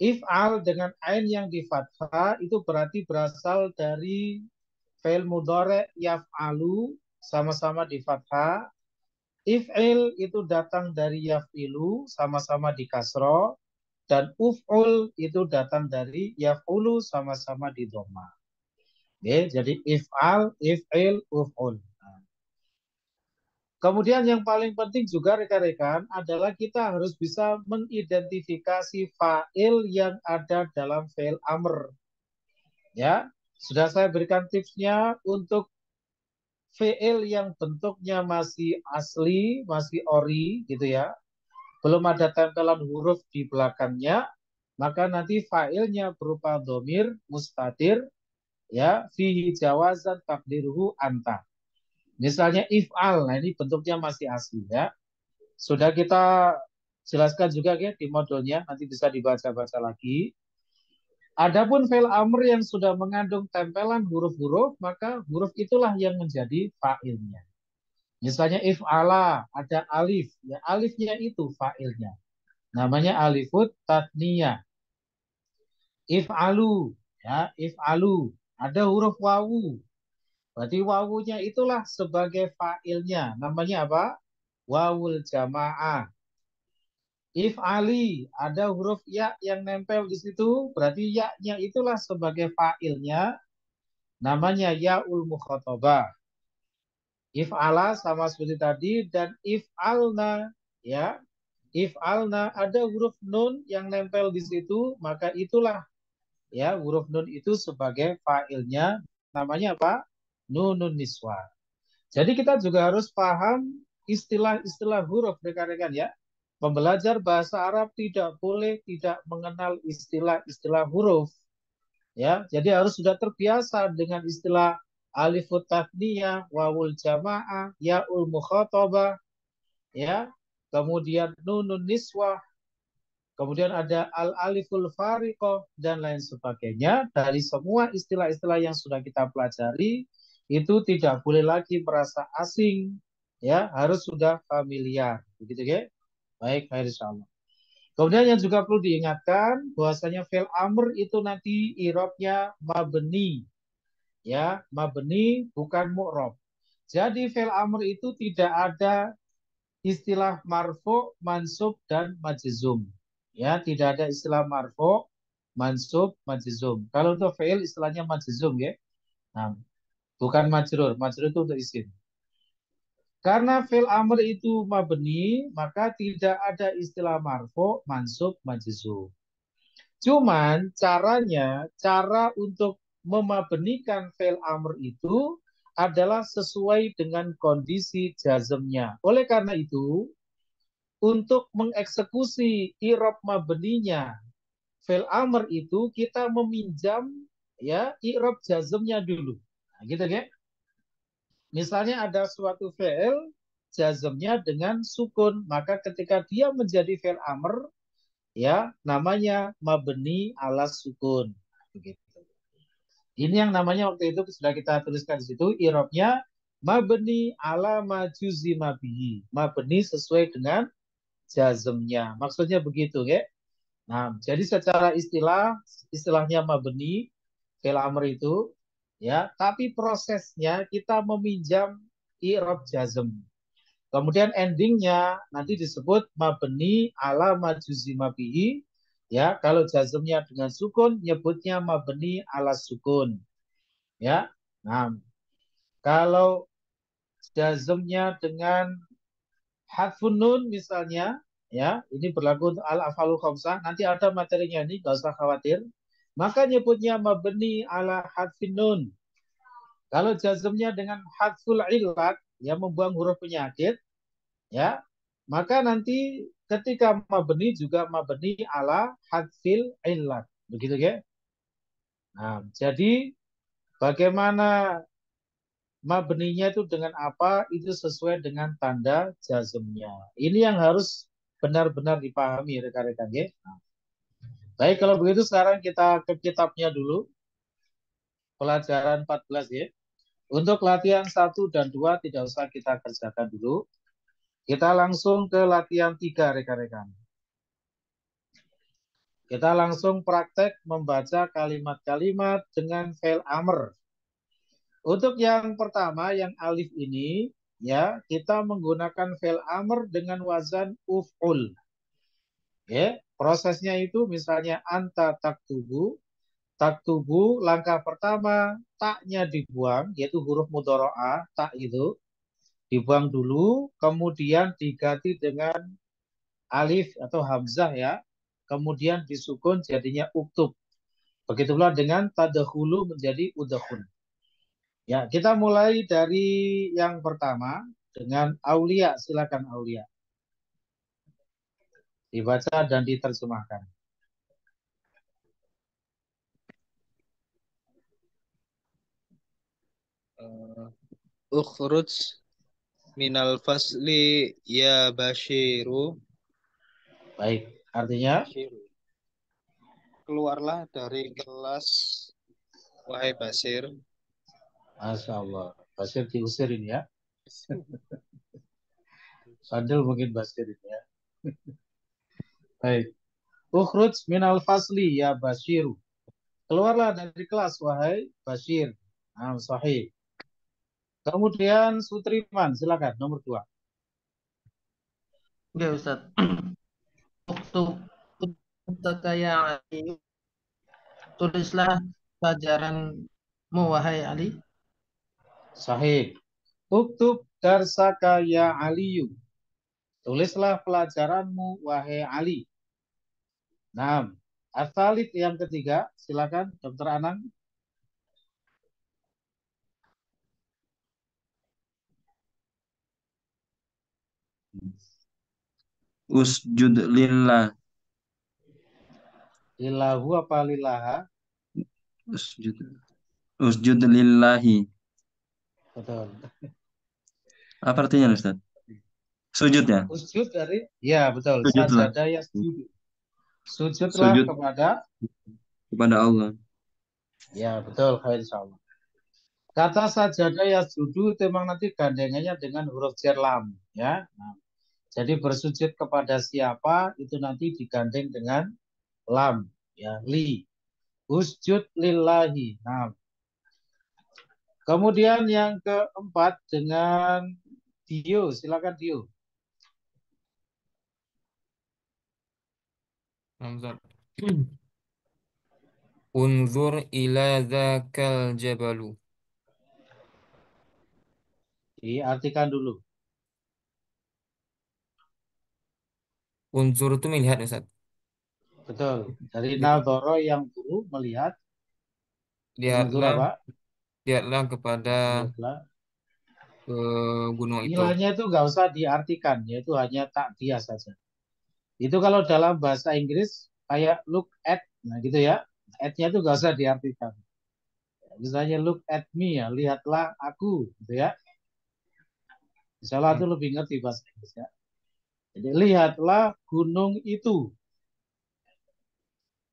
Speaker 2: if'al dengan ain yang di fathah itu berarti berasal dari fi'il mudhari' yaf'alu, sama-sama di fathah. If'il itu datang dari yaf'ilu, sama-sama di kasroh. Dan uf'ul itu datang dari yaf'ulu, sama-sama di dhamma. Oke, jadi if'al, if'il, uf'ul. Kemudian yang paling penting juga rekan-rekan adalah kita harus bisa mengidentifikasi fa'il yang ada dalam fi'il amr. Ya, sudah saya berikan tipsnya untuk fi'il yang bentuknya masih asli, masih ori gitu ya. Belum ada tempelan huruf di belakangnya, maka nanti fa'ilnya berupa domir mustatir ya, fihi jawazan takdiruhu anta. Misalnya if'al, nah ini bentuknya masih asli ya. Sudah kita jelaskan juga ya di modulnya, nanti bisa dibaca-baca lagi. Adapun fi'il amr yang sudah mengandung tempelan huruf-huruf, maka huruf itulah yang menjadi fa'ilnya. Misalnya if'ala, ada alif, ya alifnya itu fa'ilnya. Namanya alifut tatniyah. If'alu, ya if'alu, ada huruf wawu. Berarti wawunya itulah sebagai fa'ilnya. Namanya apa? Wawul jamaah. If'ali, ada huruf ya yang nempel di situ. Berarti ya-nya itulah sebagai fa'ilnya. Namanya ya'ul mukhatabah. If'ala sama seperti tadi. Dan if'alna, ya. If'alna, ada huruf nun yang nempel di situ. Maka itulah, ya, huruf nun itu sebagai fa'ilnya. Namanya apa? Nunun niswa. Jadi kita juga harus paham istilah-istilah huruf rekan-rekan ya. Pembelajar bahasa Arab tidak boleh tidak mengenal istilah-istilah huruf. Ya, jadi harus sudah terbiasa dengan istilah alifut tatniyah, wawul jamaah, yaul mukhatabah, ya. Kemudian nunun niswah, kemudian ada al-aliful fariqah dan lain sebagainya. Dari semua istilah-istilah yang sudah kita pelajari itu tidak boleh lagi merasa asing, ya, harus sudah familiar. Begitu ya? Baik, insyaallah. Kemudian yang juga perlu diingatkan bahwasanya fi'il amr itu nanti i'rabnya mabni. Ya, mabni bukan mu'rab. Jadi fi'il amr itu tidak ada istilah marfu, mansub dan majzum. Ya, tidak ada istilah marfu, mansub, majzum. Kalau untuk fi'il istilahnya majzum ya. Nah, bukan majrur. Majrur itu untuk isim. Karena fi'il amr itu mabni, maka tidak ada istilah marfu, mansub, majzum. Cuman cara untuk memabnikan fi'il amr itu adalah sesuai dengan kondisi jazmnya. Oleh karena itu, untuk mengeksekusi i'rab mabninya fi'il amr itu kita meminjam ya i'rab jazmnya dulu. Nah, gitu ya. Misalnya ada suatu fi'il jazmnya dengan sukun, maka ketika dia menjadi fi'il amr ya namanya mabni ala sukun. Begitu. Ini yang namanya waktu itu sudah kita tuliskan di situ i'rabnya mabni ala majuzima bihi. Mabni sesuai dengan jazmnya. Maksudnya begitu ya. Nah, jadi secara istilahnya mabni fi'il amr itu ya, tapi prosesnya kita meminjam i'rab jazm. Kemudian endingnya nanti disebut mabni ala majuzima bihi. Ya, kalau jazmnya dengan sukun nyebutnya mabni ala sukun. Ya. Nah, kalau jazmnya dengan hadfun nun misalnya, ya, ini berlaku untuk al-af'alul khamsah, nanti ada materinya ini, nggak usah khawatir. Maka nyebutnya mabni ala hadfin nun. Kalau jazmnya dengan hadful illat, ya membuang huruf penyakit, ya, maka nanti ketika mabni juga mabni ala hadfil illat. Begitu ya? Nah, jadi bagaimana mabninya itu dengan apa? Itu sesuai dengan tanda jazmnya. Ini yang harus benar-benar dipahami rekan-rekan ya. Nah, baik kalau begitu sekarang kita ke kitabnya dulu. Pelajaran 14 ya. Untuk latihan 1 dan 2 tidak usah kita kerjakan dulu. Kita langsung ke latihan 3 rekan-rekan. Kita langsung praktek membaca kalimat-kalimat dengan fi'il amr. Untuk yang pertama, yang alif ini, ya, kita menggunakan fi'il amr dengan wazan uf'ul. Ya, prosesnya itu misalnya anta taktubu, taktubu langkah pertama taknya dibuang, yaitu huruf mudharaah, tak itu dibuang dulu, kemudian diganti dengan alif atau hamzah ya, kemudian disukun jadinya uktub. Begitu pula dengan tadkhulu menjadi udkhul. Ya, kita mulai dari yang pertama dengan Aulia, silakan Aulia. Dibaca dan diterjemahkan.
Speaker 9: Ukhruj minal fasli ya Bashiru.
Speaker 2: Baik, artinya
Speaker 9: Bashiru. Keluarlah dari kelas wahai Basir.
Speaker 2: Masya Allah. Basir diusirin ya. Sadel mungkin Basir ini ya. Baik. Ukhruj minal fasli ya Bashiru. Keluarlah dari kelas wahai Bashir. Nah, sahih. Kemudian Sutriman, silakan nomor 2.
Speaker 10: Ya Ustaz. Untuk ya Ali, tulislah pelajaranmu wahai Ali.
Speaker 2: Sahih. Uktub darsaka ya Aliyu. Tulislah pelajaranmu wahai Ali. Nah, Asalid yang ketiga, silakan Dr. Anang.
Speaker 11: Usjud lillah.
Speaker 2: Lillahu apa lillaha?
Speaker 11: Usjud lillahi.
Speaker 2: Betul.
Speaker 11: Apa artinya Ustaz? Sujud ya?
Speaker 2: Usjud dari, ya betul.
Speaker 11: Sujudlah.
Speaker 2: Sajadah yasjudu. Sujudlah
Speaker 11: Sujud
Speaker 2: kepada
Speaker 11: Allah.
Speaker 2: Ya betul, insyaallah. Kata sajadah yasjudu itu memang nanti gandengannya dengan huruf jar lam ya. Nah, jadi bersujud kepada siapa itu nanti digandeng dengan lam ya, li. Usjud lillahi. Nah, kemudian yang keempat dengan Dio, silakan Dio.
Speaker 12: Unzur ila dzakal jabalu.
Speaker 2: Diartikan dulu.
Speaker 12: Unzur itu melihat Ustaz.
Speaker 2: Betul. Dari nadhara yang guru melihat. Unzur
Speaker 12: Lihatlah,
Speaker 2: apa?
Speaker 12: lihatlah kepada
Speaker 2: Lihatlah.
Speaker 12: gunung itu.
Speaker 2: Nilainya itu nggak usah diartikan, yaitu hanya takdiah saja. Itu kalau dalam bahasa Inggris kayak look at, nah gitu ya. At-nya itu nggak usah diartikan. Misalnya look at me ya, lihatlah aku, gitu ya. Insyaallah itu lebih ngerti bahasa Inggris ya. Jadi lihatlah gunung itu.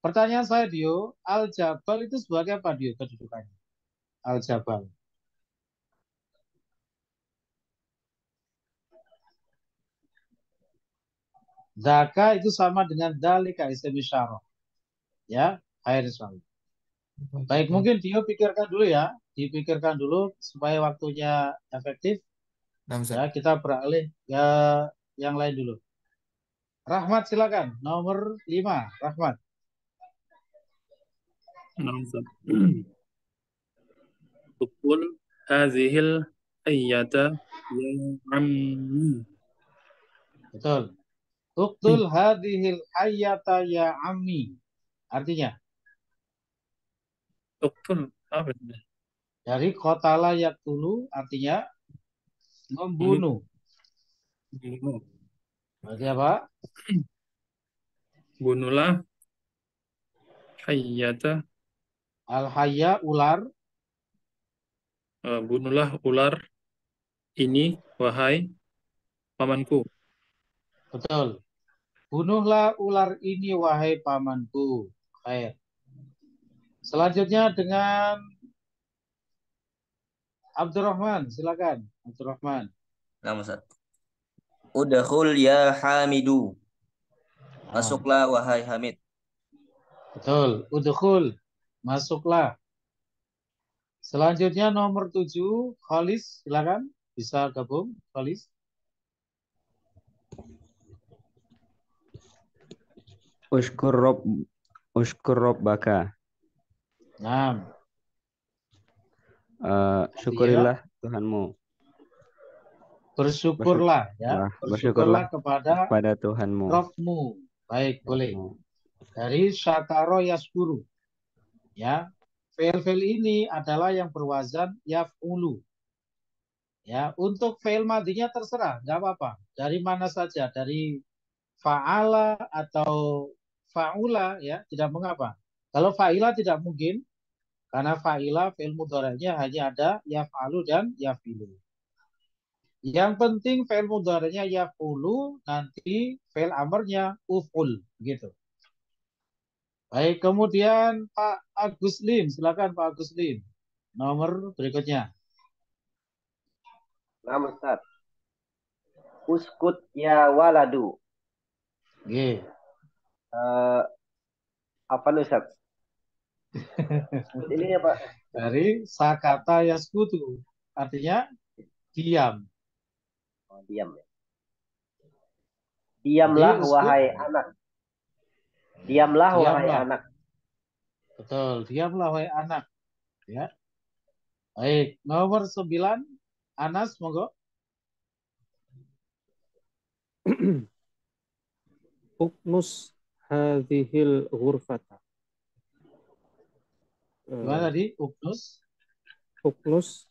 Speaker 2: Pertanyaan saya Dio, Al-Jabal itu sebagai apa Dio kedudukannya? Al-Jabal. Zaka itu sama dengan dalika isim isyarah. Ya, air insyaallah. Baik, mungkin Dio pikirkan dulu ya. Dipikirkan dulu supaya waktunya efektif. Ya, kita beralih ke yang lain dulu. Rahmat silakan. Nomor 5, Rahmat.
Speaker 13: Ukul hazihil ayyata ya ammi.
Speaker 2: Betul. Uktul hadhil hayyata ya ammi. Artinya?
Speaker 13: Uktul apa itu?
Speaker 2: Dari qatala yaqtulu artinya membunuh. Berarti apa?
Speaker 13: Bunuhlah hayyata.
Speaker 2: Al-hayya ular.
Speaker 13: Bunuhlah ular ini wahai pamanku.
Speaker 2: Betul. Bunuhlah ular ini wahai pamanku. Baik. Selanjutnya dengan Abdurrahman, silakan. Abdurrahman.
Speaker 14: Nama Ustaz. Udkhul ya Hamidu. Masuklah wahai Hamid.
Speaker 2: Betul. Udkhul. Masuklah. Selanjutnya nomor 7, Khalis, silakan. Bisa gabung, Khalis.
Speaker 7: Ushkur rabbaka.
Speaker 2: Nah.
Speaker 7: Syukurilah Tuhanmu.
Speaker 2: Bersyukurlah ya. Bersyukurlah kepada
Speaker 7: Tuhanmu.
Speaker 2: Rabbmu. Baik, boleh. Dari syakaro yaskuru. Ya. Fi'il ini adalah yang berwazan yaf'ulu. Ya, untuk fi'il madinya terserah, nggak apa-apa. Dari mana saja, dari fa'ala atau fa'ula ya, tidak mengapa. Kalau fa'ila tidak mungkin karena fa'ila fi'il mudhari'nya hanya ada yaf'alu dan yafilu.
Speaker 15: Yang penting fi'il mudhari'nya yaf'ulu, nanti fi'il amrnya uf'ul gitu. Baik, kemudian Pak Agus Lim, silakan Pak Agus Lim. Nomor berikutnya.
Speaker 16: Nah, Ustaz. Uskut ya waladu.
Speaker 15: Oke.
Speaker 16: Apa nih, Ustaz? Ini ya, Pak.
Speaker 15: Dari sakata yaskutu. Artinya diam.
Speaker 16: Oh, diam ya. Diamlah
Speaker 15: Jadi,
Speaker 16: wahai anak. Diamlah wahai
Speaker 15: diamlah.
Speaker 16: anak.
Speaker 15: Betul, diamlah wahai anak. Ya. Baik, nomor 9. Anas, monggo.
Speaker 8: Uknus hadhil ghurfata.
Speaker 15: Gimana tadi? Uknus?
Speaker 8: Uknus.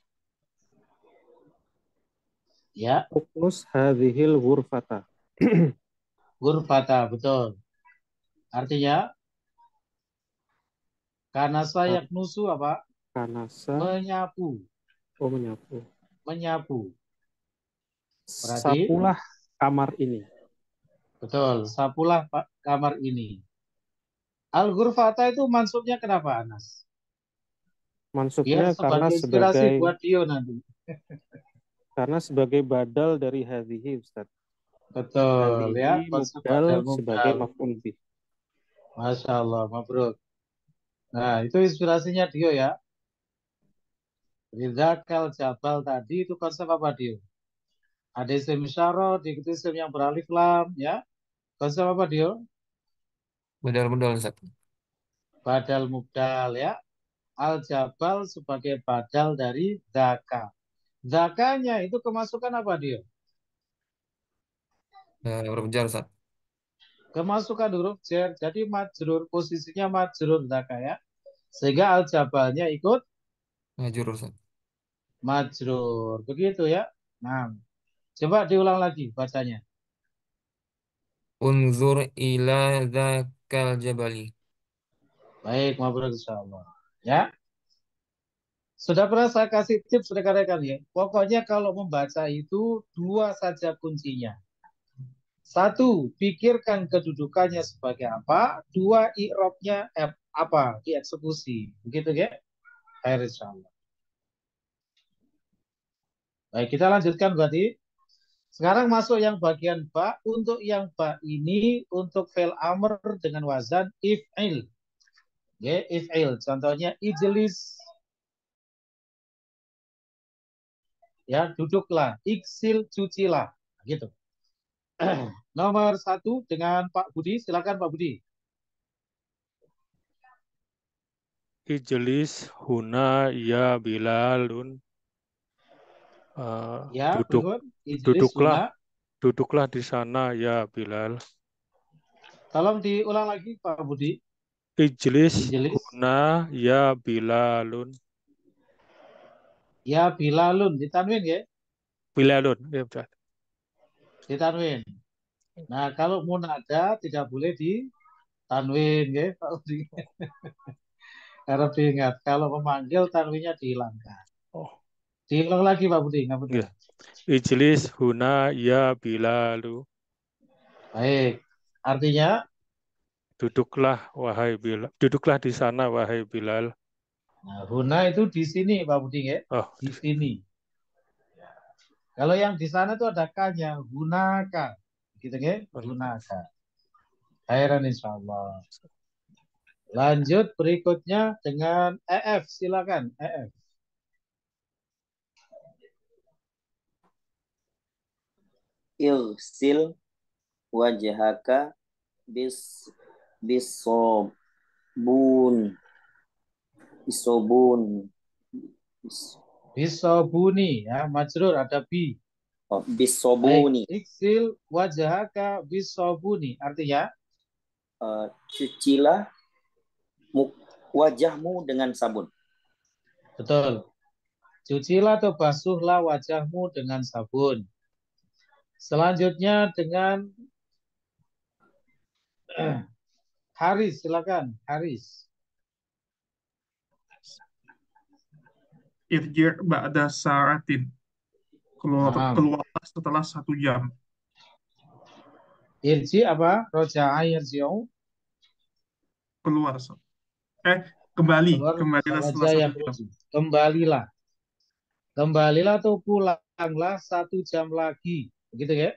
Speaker 15: Ya.
Speaker 8: Uknus hadhil ghurfata.
Speaker 15: Ghurfata, betul. Artinya, kanasa yaknusu apa?
Speaker 8: Kanasa.
Speaker 15: Menyapu.
Speaker 8: Oh, menyapu.
Speaker 15: Menyapu. Berarti,
Speaker 8: Sapulah kamar ini.
Speaker 15: betul, sapulah kamar ini. Al-ghurfata itu mansubnya kenapa, Anas?
Speaker 8: Mansubnya
Speaker 15: Biar
Speaker 8: karena
Speaker 15: sebagai inspirasi
Speaker 8: sebagai
Speaker 15: buat Dio nanti.
Speaker 8: karena sebagai badal dari hadhihi, Ustaz.
Speaker 15: Betul, ya.
Speaker 8: Hadhihi
Speaker 15: Konsep
Speaker 8: mubdal
Speaker 15: badal
Speaker 8: sebagai
Speaker 15: mubdal.
Speaker 8: maf'ul bih.
Speaker 15: Masya Allah, mabruk. Nah, itu inspirasinya Dio ya. Rizakal Jabal tadi itu konsep apa Dio? Ada isim isyarah, diikuti isim yang beralif lam, ya. Konsep apa Dio?
Speaker 12: Benar-benar Ustaz.
Speaker 15: Badal mubdal, ya. Al-Jabal sebagai badal dari zaka. Zakanya itu kemasukan apa Dio?
Speaker 12: Huruf jar Ustaz.
Speaker 15: Kemasukan huruf jar, jadi majrur, posisinya majrur zaka ya. Sehingga al-jabalnya ikut
Speaker 12: Majrur Ustaz.
Speaker 15: majrur. Begitu ya. Nah, coba diulang lagi bacanya.
Speaker 12: Unzur ila dzakal jabali.
Speaker 15: Baik, mabrur insyaallah. Ya. Sudah pernah saya kasih tips rekan-rekan ya. Pokoknya kalau membaca itu dua saja kuncinya. Satu, pikirkan kedudukannya sebagai apa. Dua, i'rabnya apa, dieksekusi. Begitu ya. Baik, insyaallah. Baik, kita lanjutkan berarti. Sekarang masuk yang bagian ba. Untuk yang ba ini untuk fi'il amr dengan wazan if'il. Ya, if'il. Contohnya ijlis. Ya, duduklah. Iksil, cucilah. Gitu. Nomor 1 dengan Pak Budi. Silakan Pak Budi.
Speaker 8: Ijlis huna ya Bilalun.
Speaker 15: Ya, Ijlis huna.
Speaker 8: Duduklah di sana ya Bilal.
Speaker 15: Tolong diulang lagi Pak Budi.
Speaker 8: Ijlis huna ya Bilalun.
Speaker 15: Ya Bilalun, ditanwin ya?
Speaker 8: Bilalun, ya betul.
Speaker 15: Ditanwin. Nah, kalau munada tidak boleh ditanwin ya Pak Budi. Harap diingat, kalau memanggil tanwinnya dihilangkan.
Speaker 8: Oh.
Speaker 15: Diulang lagi Pak Budi, nggak betul.
Speaker 8: Ya. Ijlis huna ya Bilalu.
Speaker 15: Baik. Artinya?
Speaker 8: Duduklah wahai Bilal. Duduklah di sana wahai Bilal.
Speaker 15: Nah, huna itu di sini Pak Budi ya.
Speaker 8: Oh,
Speaker 15: di sini. Ya. Kalau yang di sana itu ada k-nya, hunaka. Gitu ya, hunaka. Khairan insyaallah. Lanjut berikutnya dengan EF, silakan EF.
Speaker 14: Irsil wajhaka bisobun.
Speaker 15: Bisobuni ya, majrur ada bi.
Speaker 14: Oh, bisobuni.
Speaker 15: Iksil wajhaka bisobuni. Artinya
Speaker 14: cucilah wajahmu dengan sabun.
Speaker 15: Betul. Cucilah atau basuhlah wajahmu dengan sabun. Selanjutnya dengan Haris, silakan Haris.
Speaker 17: Irji' ba'da sa'atin.
Speaker 15: Naam.
Speaker 17: keluarlah setelah 1 jam.
Speaker 15: Irji apa? Roja'a yarji'u.
Speaker 17: Keluar. Kembalilah
Speaker 15: Keluar
Speaker 17: setelah
Speaker 15: kharaja
Speaker 17: 1 jam.
Speaker 15: yakhruju. Kembalilah. Kembalilah atau pulanglah 1 jam lagi. Begitu ya?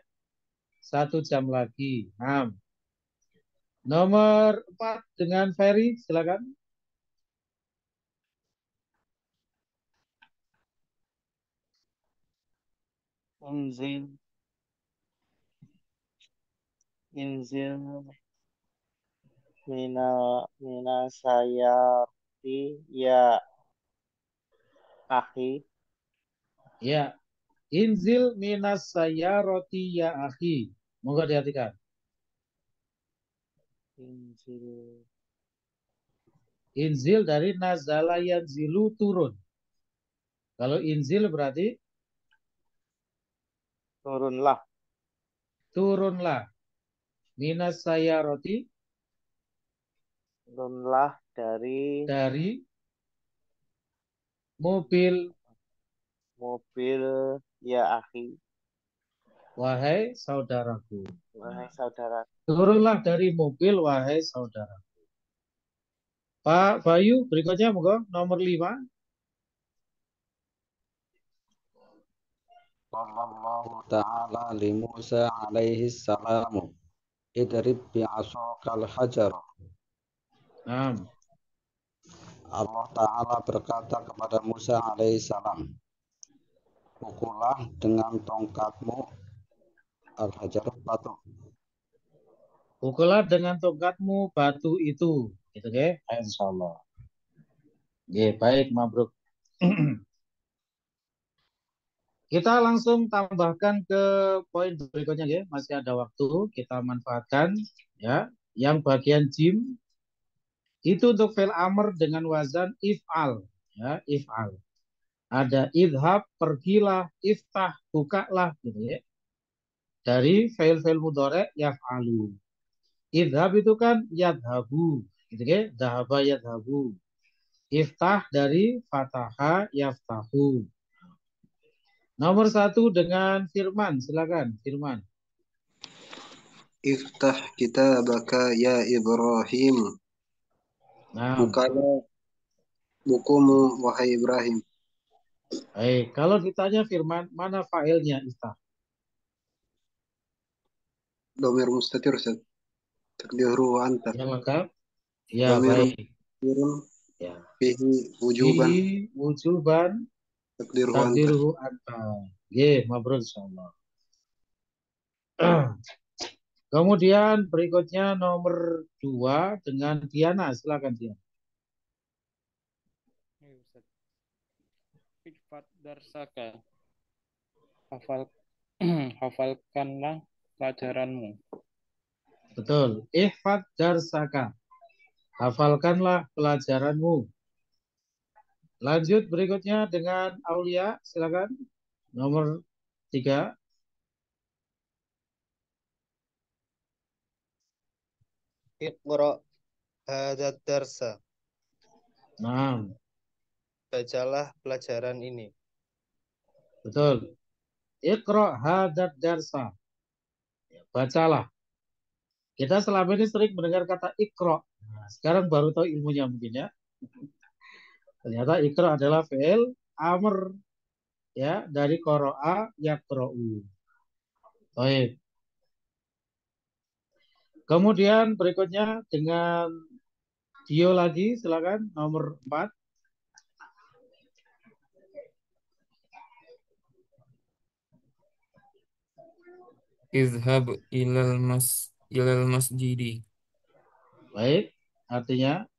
Speaker 15: 1 jam lagi. Naam. Nomor 4 dengan Ferry, silakan.
Speaker 5: Inzil mina sayarti ya akhi.
Speaker 15: Ya. Inzil minas sayyarati ya akhi. Moga diartikan. Inzil dari nazala yanzilu turun. Kalau inzil berarti
Speaker 5: Turunlah.
Speaker 15: turunlah. Minas sayyarati
Speaker 5: Turunlah dari
Speaker 15: mobil
Speaker 5: ya akhi.
Speaker 15: wahai saudaraku.
Speaker 5: Wahai saudara.
Speaker 15: Turunlah dari mobil wahai saudara. Pak Bayu, berikutnya moga nomor 5.
Speaker 7: Sallallahu ta'ala li Musa alaihi salamu idrib bi'asokal hajar.
Speaker 15: Naam.
Speaker 7: Allah Ta'ala berkata kepada Musa alaihi salam, pukullah dengan tongkatmu al-hajar batu.
Speaker 15: Pukullah dengan tongkatmu batu itu. Gitu ya, insyaallah. Ya, baik, mabruk. Kita langsung tambahkan ke poin berikutnya ya, masih ada waktu, kita manfaatkan ya. Yang bagian jim itu untuk fi'il amr dengan wazan if'al ya, if'al. Ada idhab, pergilah, iftah, bukalah gitu ya. Dari fi'il mudhari' yaf'alu. Idhab itu kan yadhabu gitu ya, dhahaba yadhabu. Iftah dari fataha yaftahu. Nomor 1 dengan Firman, silakan Firman.
Speaker 6: Iftah kitabaka ya Ibrahim.
Speaker 15: Nah,
Speaker 6: Bukalah bukumu wahai Ibrahim.
Speaker 15: kalau ditanya Firman, mana fa'ilnya iftah?
Speaker 6: Dhamir mustatir Ustaz. Takdiruhu anta.
Speaker 15: Yang lengkap? Ya,
Speaker 6: Dhamir
Speaker 15: baik.
Speaker 6: mustatirun
Speaker 15: Ya.
Speaker 6: fihi wujuban.
Speaker 15: Fihi wujuban takdiruhu anta. Ye, mabrur insyaallah. Kemudian berikutnya nomor 2 dengan Diana, silakan Diana.
Speaker 13: Hifat darsaka. Hafalkanlah pelajaranmu.
Speaker 15: Betul. Ihfad darsaka. Hafalkanlah pelajaranmu. Lanjut berikutnya dengan Aulia, silakan. Nomor 3.
Speaker 9: Iqra hadzal darsa.
Speaker 15: Nah,
Speaker 9: Bacalah pelajaran ini.
Speaker 15: betul. Iqra hadzal darsa. Bacalah. Kita selama ini sering mendengar kata ikra. Nah, sekarang baru tahu ilmunya mungkin ya. Ternyata ikra adalah fi'il amr ya, dari qara'a yaqra'u. Baik. Kemudian berikutnya dengan Dio lagi, silakan nomor 4.
Speaker 12: Izhab ilal masjidi.
Speaker 15: Baik, artinya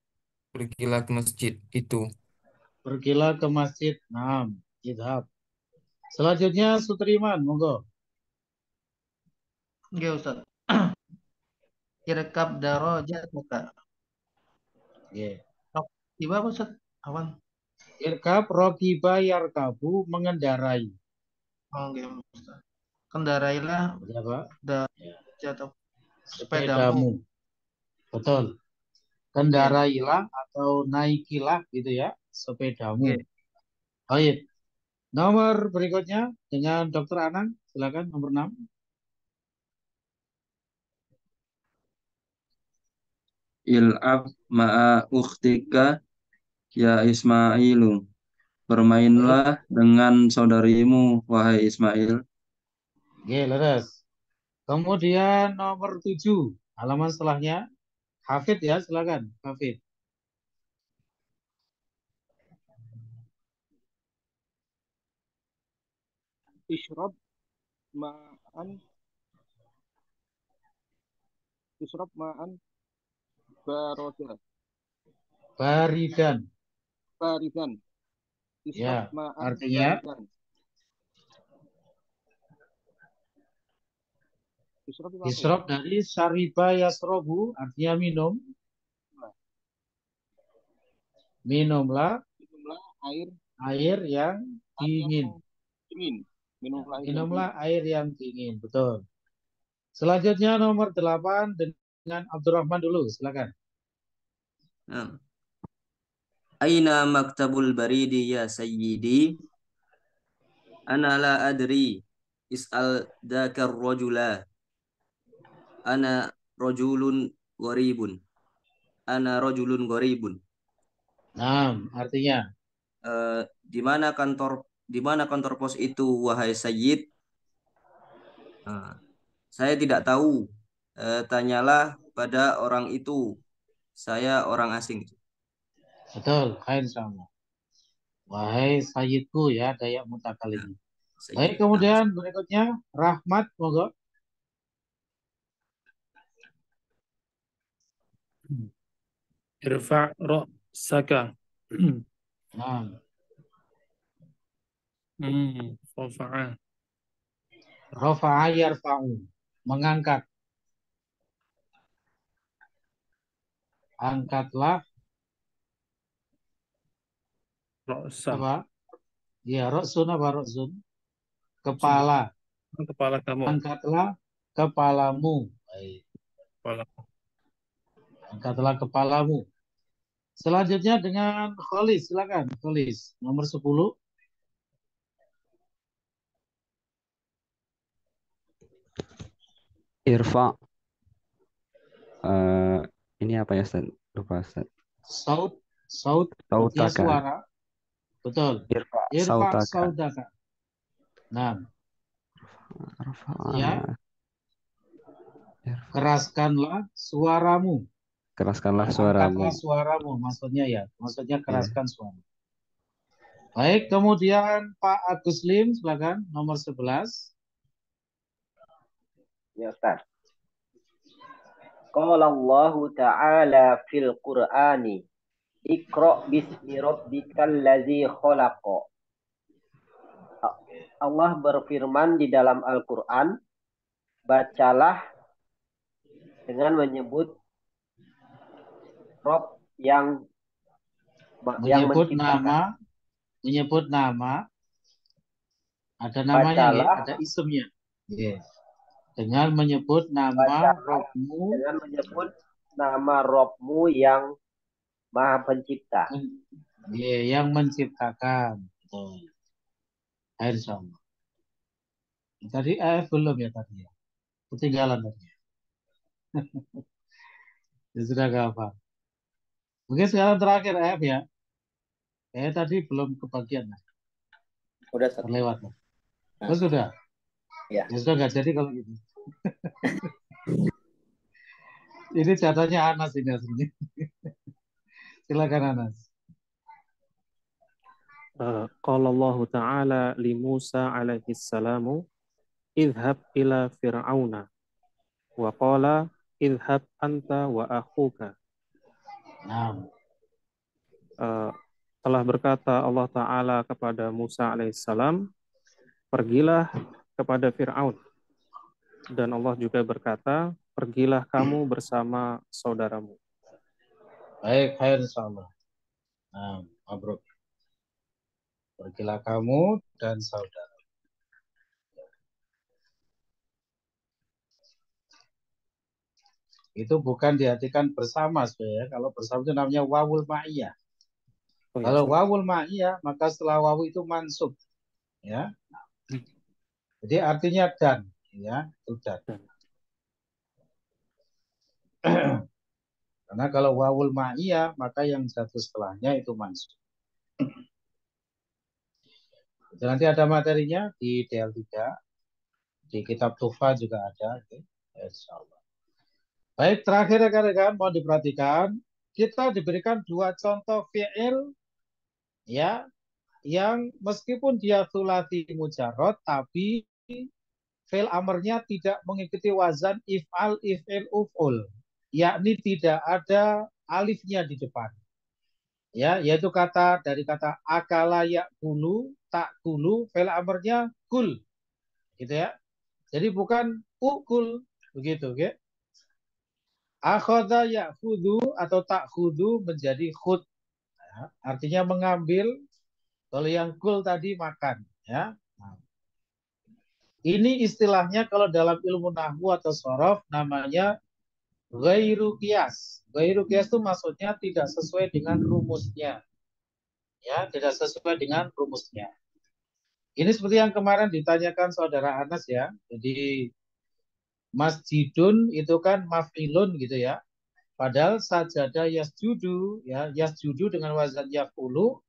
Speaker 12: Pergilah ke masjid itu.
Speaker 15: pergilah ke masjid. Naam, idhab. Selanjutnya Sutriman, monggo.
Speaker 10: Ya Ustaz. Irkab darajataka.
Speaker 15: Yeah.
Speaker 10: Tiba apa Ustaz? Awan.
Speaker 15: Irkab rokiba yarkabu, mengendarai.
Speaker 10: Oh, gitu Ustaz. Kendarailah
Speaker 15: jatuh
Speaker 10: sepedamu.
Speaker 15: Betul. Kendarailah atau naikilah gitu ya sepedamu. Baik. Nomor berikutnya dengan Dr. Anang, silakan nomor 6.
Speaker 11: Il'ab ma'a ukhtika ya Ismailu. Bermainlah dengan saudarimu, wahai Ismail.
Speaker 15: Oke, leres. Kemudian nomor 7, halaman setelahnya. Hafid ya, silakan. Hafid.
Speaker 4: Ishrab ma'an baroda.
Speaker 15: Baridan.
Speaker 4: Baridan. Ishrab
Speaker 15: Ya,
Speaker 4: ma'an
Speaker 15: artinya
Speaker 4: baridan. Ishrab itu apa ya?
Speaker 15: isrob dari syariba yasrobu, artinya minum. Minumlah air yang dingin. Minumlah air yang dingin, betul. Selanjutnya nomor 8 dengan Abdurrahman dulu, silakan.
Speaker 18: Aina maktabul baridi ya sayyidi? Ana la adri. Is'al dzakar rajula. Ana rajulun gharibun. Ana rajulun gharibun.
Speaker 15: Nah, artinya
Speaker 18: Di mana kantor pos itu, wahai Sayyid? Saya tidak tahu. Tanyalah pada orang itu. Saya orang asing.
Speaker 15: betul, khair sama. Wahai Sayyidku ya, Dayak Mutakalimi. Baik, kemudian berikutnya Rahmat, monggo.
Speaker 8: Irfa' ra'saka.
Speaker 15: Nah.
Speaker 8: Rafa'a.
Speaker 15: Rafa'a yarfa'u, mengangkat. Angkatlah.
Speaker 8: Ra'san.
Speaker 15: Apa? Ya, ra'sun apa ra'sun? Kepala.
Speaker 8: Kepala kamu.
Speaker 15: Angkatlah kepalamu. Baik.
Speaker 8: Kepala.
Speaker 15: Angkatlah kepalamu. Selanjutnya dengan Kholis, silakan. Kholis, nomor 10.
Speaker 19: Irfa. Ini apa ya, Ustaz? Lupa, Ustaz.
Speaker 15: Saut artinya
Speaker 19: Sautaka.
Speaker 15: suara. Betul.
Speaker 19: Irfa
Speaker 15: Irfa
Speaker 19: sautaka.
Speaker 15: saudaka. Nah. Ya. Keraskanlah suaramu.
Speaker 19: Keraskanlah suaramu.
Speaker 15: Angkatlah suaramu, maksudnya ya. Maksudnya keraskan suara. Baik, kemudian Pak Agus Lim, silakan nomor 11.
Speaker 16: Ya, Ustaz. Qala Allah Ta'ala fil Qur'ani Iqra bismi rabbikal ladzi khalaq. Allah berfirman di dalam Al-Qur'an, bacalah dengan menyebut Rob yang menciptakan.
Speaker 15: Menyebut nama, ada namanya, ya, ada isimnya. Yeah. Dengan menyebut nama Robmu.
Speaker 16: Dengan menyebut nama Robmu yang Maha Pencipta.
Speaker 15: Yeah, yang menciptakan. Betul. Insyaallah. Tadi belum ya tadi ya. Ketinggalan tadi. Ya sudah gak apa. Mungkin sekarang terakhir F ya. Tadi belum kebagian.
Speaker 14: Udah
Speaker 15: terlewat. Oh, sudah.
Speaker 14: Ya.
Speaker 15: Ya sudah nggak jadi kalau gitu. Ini jatahnya Anas ini aslinya. Silakan Anas.
Speaker 8: Qala Allah Ta'ala li Musa alaihi salamu idhab ila fir'auna wa qala idhab anta wa akhuka. Telah berkata Allah Ta'ala kepada Musa alaihissalam, pergilah kepada Fir'aun. Dan Allah juga berkata, pergilah kamu bersama saudaramu.
Speaker 15: Baik, khair insyaallah. Nah, mabruk. Pergilah kamu dan saudara. Itu bukan diartikan bersama, ya. Kalau bersama itu namanya wawul ma'iyah. Kalau wawul ma'iyah, maka setelah wawu itu mansub. ya. Jadi artinya dan, ya, itu dan. Karena kalau wawul ma'iyah maka yang jatuh setelahnya itu mansub. Itu nanti ada materinya di DL3, di kitab Tufa juga ada, oke. Insyaallah. Baik, terakhir rekan-rekan mau diperhatikan, kita diberikan dua contoh fi'il ya yang meskipun dia sulasi mujarrad tapi fi'il amarnya tidak mengikuti wazan if'al, if'il, uf'ul, yakni tidak ada alifnya di depan. Ya, yaitu dari kata akala yakulu, takulu, fi'il amarnya kul. Gitu ya. Jadi bukan ukul begitu, oke? Akhadha ya'khudhu atau ta'khudhu menjadi khud. Ya, artinya mengambil. Kalau yang kul tadi makan, ya. Nah, ini istilahnya kalau dalam ilmu nahwu atau shorof namanya ghairu qiyas. Ghairu qiyas itu maksudnya tidak sesuai dengan rumusnya. Ya, tidak sesuai dengan rumusnya. Ini seperti yang kemarin ditanyakan saudara Anas ya. Jadi masjidun itu kan maf'ilun gitu ya. Padahal sajadah yasjudu ya, yasjudu dengan wazan yaf'ulu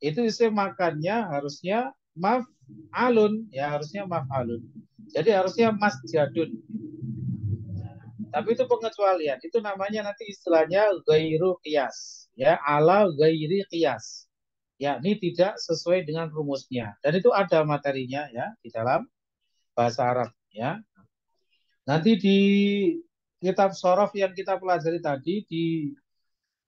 Speaker 15: itu isim makannya harusnya maf'alun ya, harusnya maf'alun. Jadi harusnya masjadun. Tapi itu pengecualian. Itu namanya nanti istilahnya ghairu qiyas ya, ala ghairi qiyas. Ya, ini tidak sesuai dengan rumusnya. Dan itu ada materinya ya di dalam bahasa Arab ya. Nanti di kitab shorof yang kita pelajari tadi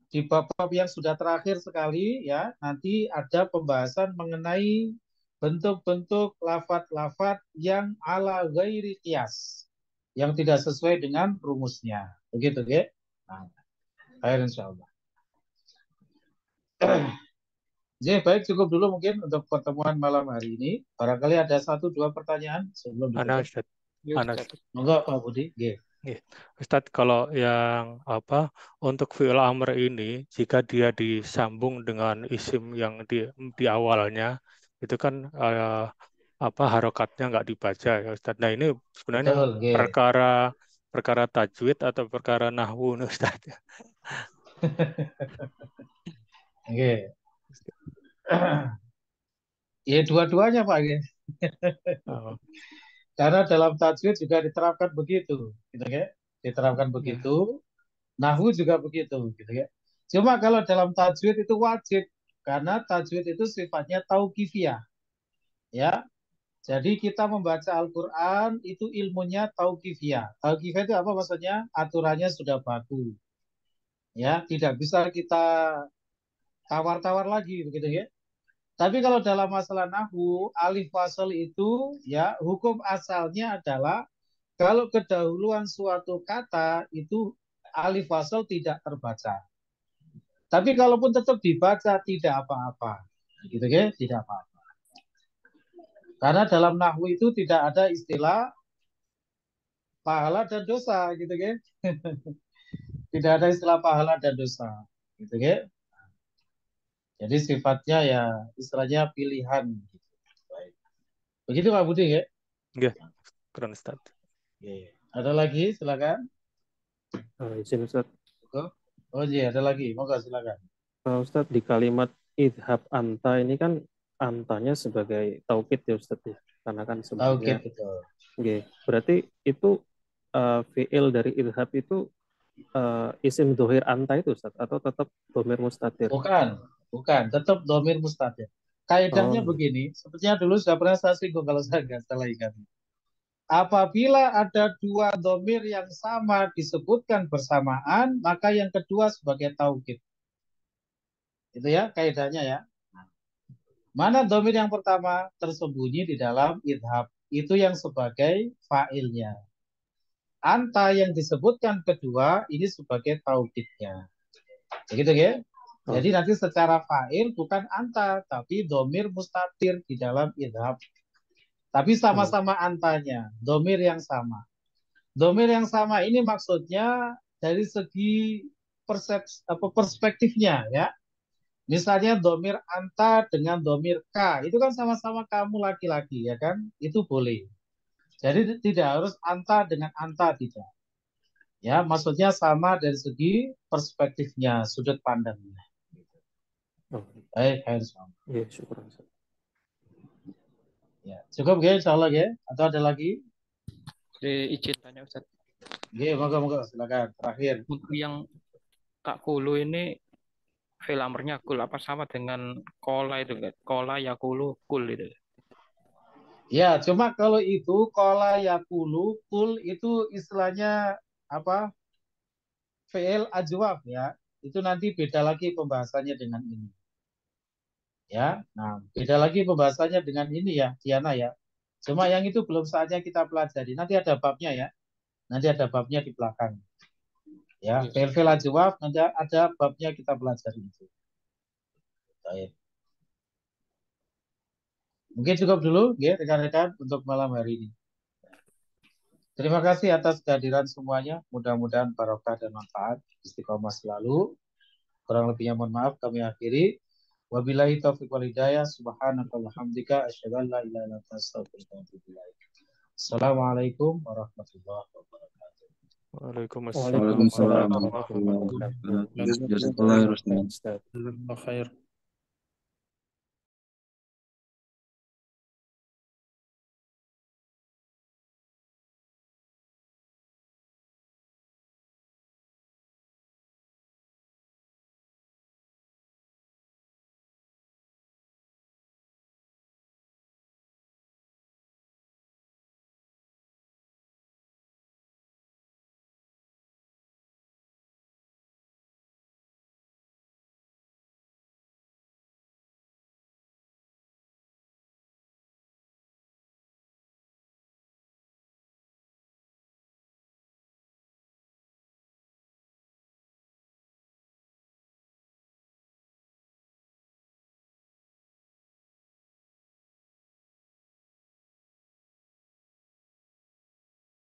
Speaker 15: di bab yang sudah terakhir sekali ya, nanti ada pembahasan mengenai bentuk-bentuk lafadz-lafadz yang ala ghairi qiyas, yang tidak sesuai dengan rumusnya. Begitu ya. Nah, baik insyaallah. Jadi baik, cukup dulu mungkin untuk pertemuan malam hari ini. Barangkali ada 1-2 pertanyaan sebelum
Speaker 20: Ana
Speaker 15: ditutup.
Speaker 20: Ustaz. Ana Ustaz.
Speaker 15: Monggo Pak Budi.
Speaker 20: Nggih. Ustadz, kalau yang untuk fi'il amr ini jika dia disambung dengan isim yang di awalnya itu kan harokatnya nggak dibaca ya Ustadz. Nah ini sebenarnya
Speaker 15: Betul,
Speaker 20: perkara tajwid atau perkara nahwu nih Ustadz.
Speaker 15: Oke. Ya dua-duanya Pak. Karena dalam tajwid juga diterapkan begitu, gitu ya. Diterapkan begitu. Nahwu juga begitu, gitu ya. Cuma kalau dalam tajwid itu wajib karena tajwid itu sifatnya tauqifiyah. Ya. Jadi kita membaca Al-Qur'an itu ilmunya tauqifiyah. Tauqifiyah itu apa maksudnya? Aturannya sudah baku. Ya, tidak bisa kita tawar-tawar lagi begitu ya. Tapi kalau dalam masalah nahwu, alif fasl itu ya hukum asalnya adalah kalau kedahuluan suatu kata itu alif fasl tidak terbaca. Tapi kalaupun tetap dibaca tidak apa-apa. Gitu ya, tidak apa-apa. Karena dalam nahwu itu tidak ada istilah pahala dan dosa gitu ya. Tidak ada istilah pahala dan dosa gitu ya. Jadi sifatnya ya istilahnya pilihan. Baik. Begitu Pak Budi ya?
Speaker 20: Iya, keren Ustaz.
Speaker 15: Ada lagi silakan.
Speaker 8: Izin Ustaz.
Speaker 15: Oh iya, ada lagi. Moga silakan.
Speaker 8: Ustaz, di kalimat idhab anta ini kan antanya sebagai taukid ya Ustaz ya. Karena kan sebenarnya
Speaker 15: betul.
Speaker 8: Okay. Berarti itu fi'il dari idhab itu isim dhohir anta itu Ustaz atau tetap dhamir mustatir?
Speaker 15: Bukan, tetap dhamir mustatir. Kaidahnya begini, sepertinya dulu sudah pernah saya singgung kalau saya nggak salah ingat. Apabila ada dua dhamir yang sama disebutkan bersamaan, maka yang kedua sebagai taukid. Itu ya kaidahnya ya. Mana dhamir yang pertama tersembunyi di dalam idhab, itu yang sebagai fa'ilnya. Anta yang disebutkan kedua ini sebagai taukidnya. Begitu ya? Jadi nanti secara fa'il bukan anta, tapi dhamir mustatir di dalam idhab. Tapi sama-sama antanya, dhamir yang sama. Dhamir yang sama ini maksudnya dari segi perspektifnya ya. Misalnya domir anta dengan domir ka, itu kan sama-sama kamu laki-laki, ya kan? Itu boleh. Jadi tidak harus anta dengan anta, tidak. Ya, maksudnya sama dari segi perspektifnya, sudut pandangnya. Baik,
Speaker 8: Ya, syukur.
Speaker 15: Ya, cukup ya, insya Allah ya. Atau ada lagi?
Speaker 13: Izin tanya Ustaz.
Speaker 15: Ya, moga-moga silakan. Terakhir.
Speaker 13: Untuk yang Kak Kulu ini fi'il amrnya kul apa sama dengan kola itu kan? Kola yakulu kul itu.
Speaker 15: Ya, cuma kalau itu kola yakulu kul itu istilahnya apa? Fi'il ajwaf ya. Itu nanti beda lagi pembahasannya dengan ini. Ya, nah beda lagi pembahasannya dengan ini ya, Diana ya. Cuma yang itu belum saatnya kita pelajari. Nanti ada babnya ya. Nanti ada babnya di belakang. Ya, fi'il ajwaf nanti ada babnya kita pelajari itu. Baik. Mungkin cukup dulu ya rekan-rekan untuk malam hari ini. Terima kasih atas kehadiran semuanya. Mudah-mudahan barokah dan manfaat. Istiqomah selalu. Kurang lebihnya mohon maaf kami akhiri. Wabillahi taufiq wal hidayah. Subhanakallahumma hamdika asyhadu an la ilaha illa anta astaghfiruka wa atubu ilaik. Assalamualaikum warahmatullahi wabarakatuh.
Speaker 20: Waalaikumsalam warahmatullahi wabarakatuh.
Speaker 11: Jazakallahu khairan.
Speaker 13: Jazakallahu khair.